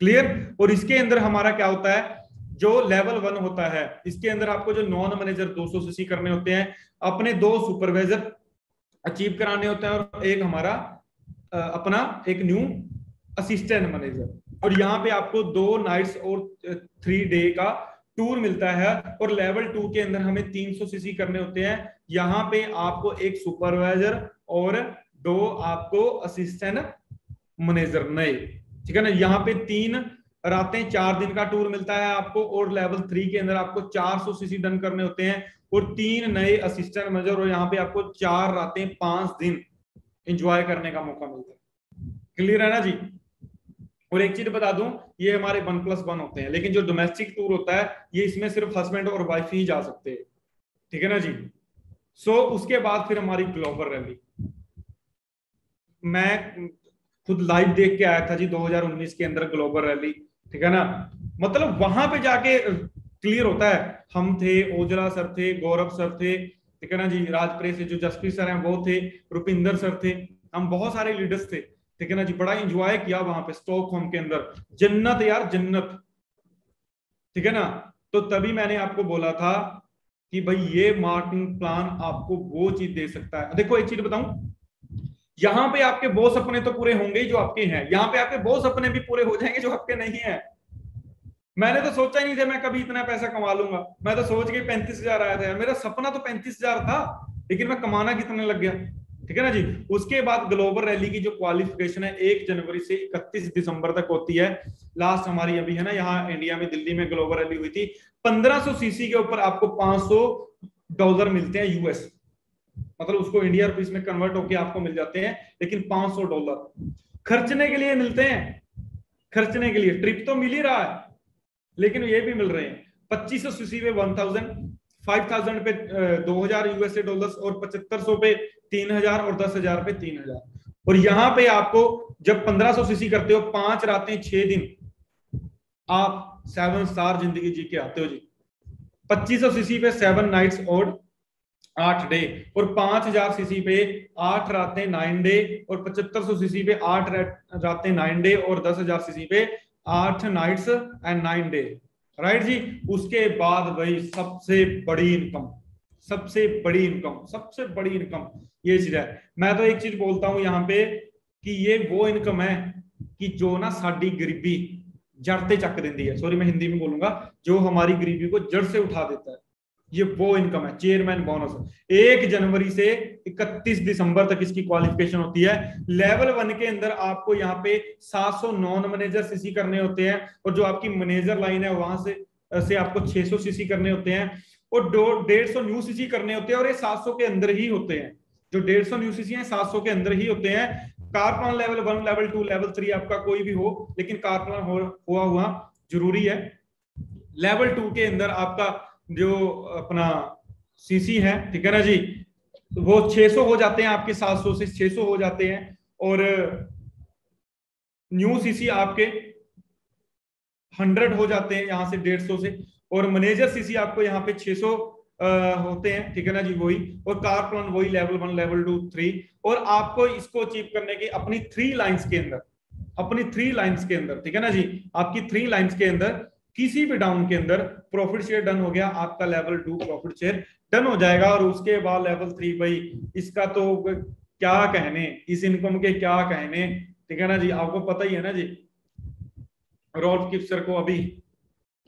क्लियर। और इसके अंदर हमारा क्या होता है, जो लेवल 1 होता है, इसके अंदर आपको जो नॉन मैनेजर 200 सीसी करने होते हैं, अपने 2 सुपरवाइजर अचीव कराने होते हैं, और एक हमारा अपना एक न्यू असिस्टेंट मैनेजर। और यहाँ पे आपको 2 नाइट्स और 3 डे का टूर मिलता है। और लेवल 2 के अंदर हमें 300 सीसी करने होते हैं। यहाँ पे आपको एक सुपरवाइजर और 2 आपको असिस्टेंट मैनेजर नए, ठीक है ना। यहाँ पे 3 रातें 4 दिन का टूर मिलता है आपको, और लेवल 3 के अंदर आपको 400 सीसी डन करने होते हैं, और 3 नए असिस्टेंट मैनेजर, और यहाँ पे आपको 4 रातें 5 दिन एंजॉय करने का मौका मिलता है, क्लियर है ना जी। और एक चीज बता दूं, ये हमारे 1+1 होते हैं, लेकिन जो डोमेस्टिक टूर होता है ये इसमें सिर्फ हस्बैंड और वाइफ ही जा सकते हैं, ठीक है ना जी। उसके बाद फिर हमारी ग्लोबल रैली, मैं खुद लाइव देख के आया था जी 2019 के अंदर ग्लोबल रैली, ठीक है ना। मतलब वहां पे जाके क्लियर होता है, हम थे, ओजला सर थे, गौरव सर थे, ठीक है ना जी, राजप्रेस से जो जसप्रीत सर हैं वो थे, रुपिंदर सर थे, हम बहुत सारे लीडर्स थे, ठीक है ना जी। बड़ा एंजॉय किया वहां पे स्टॉकहोम के अंदर, जन्नत यार जन्नत, ठीक है ना। तो तभी मैंने आपको बोला था कि भाई ये मार्केटिंग प्लान आपको वो चीज दे सकता है। देखो एक चीज बताऊं, यहाँ पे आपके वो सपने तो पूरे होंगे जो आपके हैं, यहाँ पे आपके वो सपने भी पूरे हो जाएंगे जो आपके नहीं है। मैंने तो सोचा ही नहीं था मैं कभी इतना पैसा कमा लूंगा, मैं तो सोच के 35,000 आया था यार, मेरा सपना तो 35,000 था, लेकिन मैं कमाना कितने लग गया, ठीक है ना जी। उसके बाद ग्लोबल रैली की जो क्वालिफिकेशन है 1 जनवरी से 31 दिसंबर तक होती है। लास्ट हमारी अभी है ना यहाँ इंडिया में दिल्ली में ग्लोबल रैली हुई थी। 1500 सीसी के ऊपर आपको $500 मिलते हैं यूएस, मतलब उसको इंडिया रुपीस में कन्वर्ट होके आपको मिल जाते हैं, लेकिन $500 खर्चने के लिए मिलते हैं। खर्चने के लिए ट्रिप तो मिल ही रहा है, लेकिन ये भी मिल रहे हैं। 2500 सीसी पे 1000, 5000 पे 2000 यूएसए डॉलर्स, और 7500 पे 3000, और 10,000 पे 3000। और यहाँ पे आपको जब 1500 सीसी करते हो, 5 रातें 6 दिन, आप 7 स्टार जिंदगी जी के आते हो जी। 2500 सीसी पे 7 नाइट्स और 8 डे, और 5000 सीसी पे 8 रातें 9 डे, और 7500 सीसी पे 8 रातें 9 डे, और 10,000 सीसी पे 8 नाइट्स एंड 9 डे, राइट जी। उसके बाद भाई सबसे बड़ी इनकम, सबसे बड़ी इनकम, सबसे बड़ी इनकम ये चीज है। मैं तो एक चीज बोलता हूं यहाँ पे कि ये वो इनकम है कि जो ना साडी गरीबी जड़ से चक देती है, सॉरी मैं हिंदी में बोलूंगा, जो हमारी गरीबी को जड़ से उठा देता है, ये वो इनकम है। चेयरमैन बोनस 1 जनवरी से 31 दिसंबर तक इसकी क्वालिफिकेशन होती है। लेवल 1 के अंदर आपको यहाँ पे 700 नॉन मैनेजर सीसी करने होते हैं, और जो आपकी मैनेजर लाइन है वहां से आपको 600 सीसी करने होते हैं, और 150 न्यू सीसी करने होते हैं, और ये 700 के अंदर ही होते हैं। जो 150 न्यू सीसी है 700 के अंदर ही होते हैं। Car plan level 1, level 2, level 3 आपका कोई भी हो, लेकिन कार प्लान हुआ जरूरी है। लेवल 2 के अंदर आपका जो अपना सीसी है, ठीक है ना जी, वो 600 हो जाते हैं आपके, 700 से 600 हो जाते हैं, और न्यू सीसी आपके 100 हो जाते हैं यहाँ से 150 से, और मैनेजर सीसी आपको यहाँ पे 600 होते हैं, ठीक है ना जी वही। और कार प्लान वही लेवल 1, लेवल 2, 3। और आपको इसको अचीव करने की अपनी 3 लाइंस के अंदर, अपनी 3 लाइंस के अंदर, ठीक है ना जी, आपकी 3 लाइंस के अंदर किसी भी डाउन के अंदर प्रॉफिट शेयर डन हो गया, आपका लेवल 2 प्रॉफिट शेयर डन हो जाएगा। और उसके बाद लेवल 3 भाई इसका तो क्या कहने, इस इनकम के क्या कहने, ठीक है ना जी। आपको पता ही है ना जी, रॉल्फ किप्सर को अभी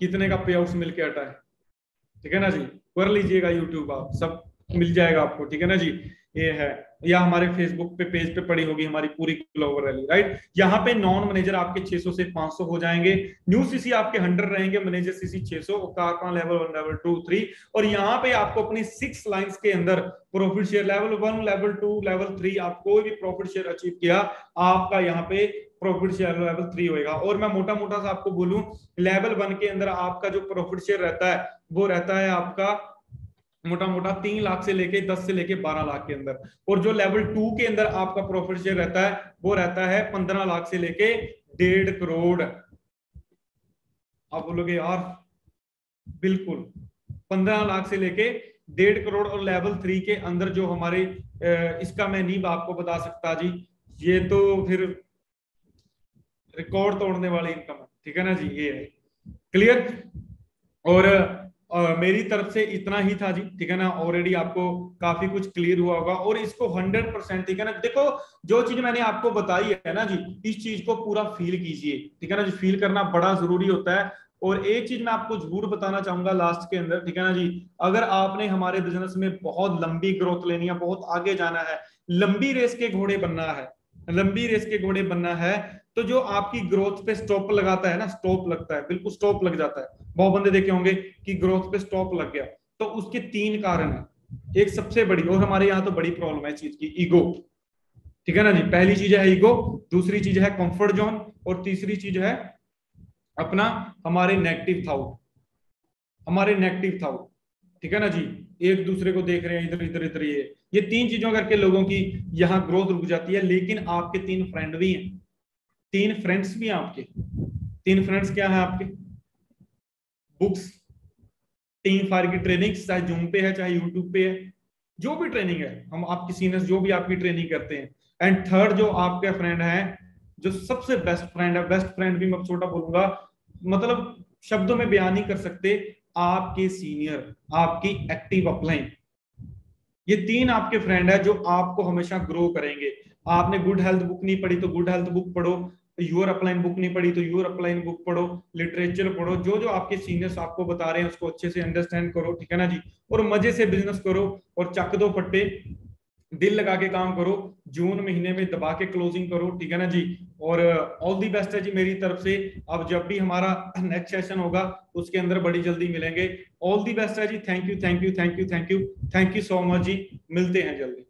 कितने का पे आउट मिल के हटा है, ठीक है ना जी। कर लीजिएगा यूट्यूब, आप सब मिल जाएगा आपको, ठीक है ना जी। ये है, या हमारे फेसबुक पे पेज पे पड़ी होगी हमारी पूरी ग्लोबल रैली, राइट। यहाँ पे नॉन मैनेजर आपके 600 से 500 हो जाएंगे, न्यू सीसी आपके 100 रहेंगे, मैनेजर सीसी 600, कारखाना लेवल 1, लेवल 2, 3। और यहाँ पे आपको अपनी 6 लाइंस के अंदर profit share level 1, level 2, level 3, आप कोई भी प्रॉफिट शेयर अचीव किया, आपका यहाँ पे प्रॉफिट शेयर लेवल 3 होएगा। और मैं मोटा मोटा सा आपको बोलूं, लेवल 1 के अंदर आपका जो प्रॉफिट शेयर रहता है वो रहता है आपका मोटा मोटा 3 लाख से लेके 10 से लेके 12 लाख के अंदर। और जो लेवल 2 के अंदर आपका प्रॉफिट शेयर रहता है वो रहता है 15 लाख से लेके 1.5 करोड़। आप बोलोगे यार बिल्कुल 15 लाख से लेके 1.5 करोड़। और लेवल 3 के अंदर जो हमारे इसका मैं नहीं आपको बता सकता जी, ये तो फिर रिकॉर्ड तोड़ने वाली इनकम है, ठीक है ना जी। ये है क्लियर। और मेरी तरफ से इतना ही था जी, ठीक है ना। ऑलरेडी आपको काफी कुछ क्लियर हुआ होगा, और इसको 100%, ठीक है ना। देखो जो चीज मैंने आपको बताई है ना जी, इस चीज को पूरा फील कीजिए, ठीक है ना जी। फील करना बड़ा जरूरी होता है। और एक चीज मैं आपको जरूर बताना चाहूंगा लास्ट के अंदर, ठीक है ना जी। अगर आपने हमारे बिजनेस में बहुत लंबी ग्रोथ लेनी है, बहुत आगे जाना है, लंबी रेस के घोड़े बनना है, लंबी रेस के घोड़े बनना है, तो जो आपकी ग्रोथ पे स्टॉप लगाता है ना, स्टॉप लगता है, बिल्कुल स्टॉप लग जाता है। बहुत बंदे देखे होंगे कि ग्रोथ पे स्टॉप लग गया, तो उसके 3 कारण है। एक सबसे बड़ी, और हमारे यहाँ तो बड़ी प्रॉब्लम है चीज की, ईगो, ठीक है ना जी। पहली चीज है ईगो, दूसरी चीज है कंफर्ट जोन, और तीसरी चीज है अपना हमारे नेगेटिव थॉट, हमारे नेगेटिव थॉट, ठीक है ना जी। एक दूसरे को देख रहे हैं इधर इधर इधर, ये 3 चीजों करके लोगों की यहाँ ग्रोथ रुक जाती है। लेकिन आपके 3 फ्रेंड भी हैं, 3 फ्रेंड्स भी हैं आपके। 3 फ्रेंड्स क्या है आपके? बुक्स, टीम फायर की ट्रेनिंग, चाहे जूम पे है चाहे यूट्यूब पे है, जो भी ट्रेनिंग है, हम आपकी सीनियर्स जो भी आपकी ट्रेनिंग करते हैं। एंड थर्ड जो आपके फ्रेंड है, जो सबसे बेस्ट फ्रेंड है, बेस्ट फ्रेंड भी मैं छोटा बोलूंगा, मतलब शब्दों में बयान नहीं कर सकते, आपके सीनियर, आपकी एक्टिव अपलाइन। ये 3 आपके फ्रेंड है जो आपको हमेशा ग्रो करेंगे। आपने गुड हेल्थ बुक नहीं पढ़ी तो गुड हेल्थ बुक पढ़ो, यूर अपलाइन बुक नहीं पढ़ी तो यूर अपलाइन बुक पढ़ो, लिटरेचर पढ़ो, जो जो आपके सीनियर्स आपको बता रहे हैं उसको अच्छे से अंडरस्टैंड करो, ठीक है ना जी। और मजे से बिजनेस करो, और चक दो फट्टे, दिल लगा के काम करो, जून महीने में दबा के क्लोजिंग करो, ठीक है ना जी। और ऑल दी बेस्ट है जी मेरी तरफ से। अब जब भी हमारा नेक्स्ट सेशन होगा उसके अंदर बड़ी जल्दी मिलेंगे। ऑल दी बेस्ट है जी। Thank you thank you thank you thank you thank you so much जी। मिलते हैं जल्दी।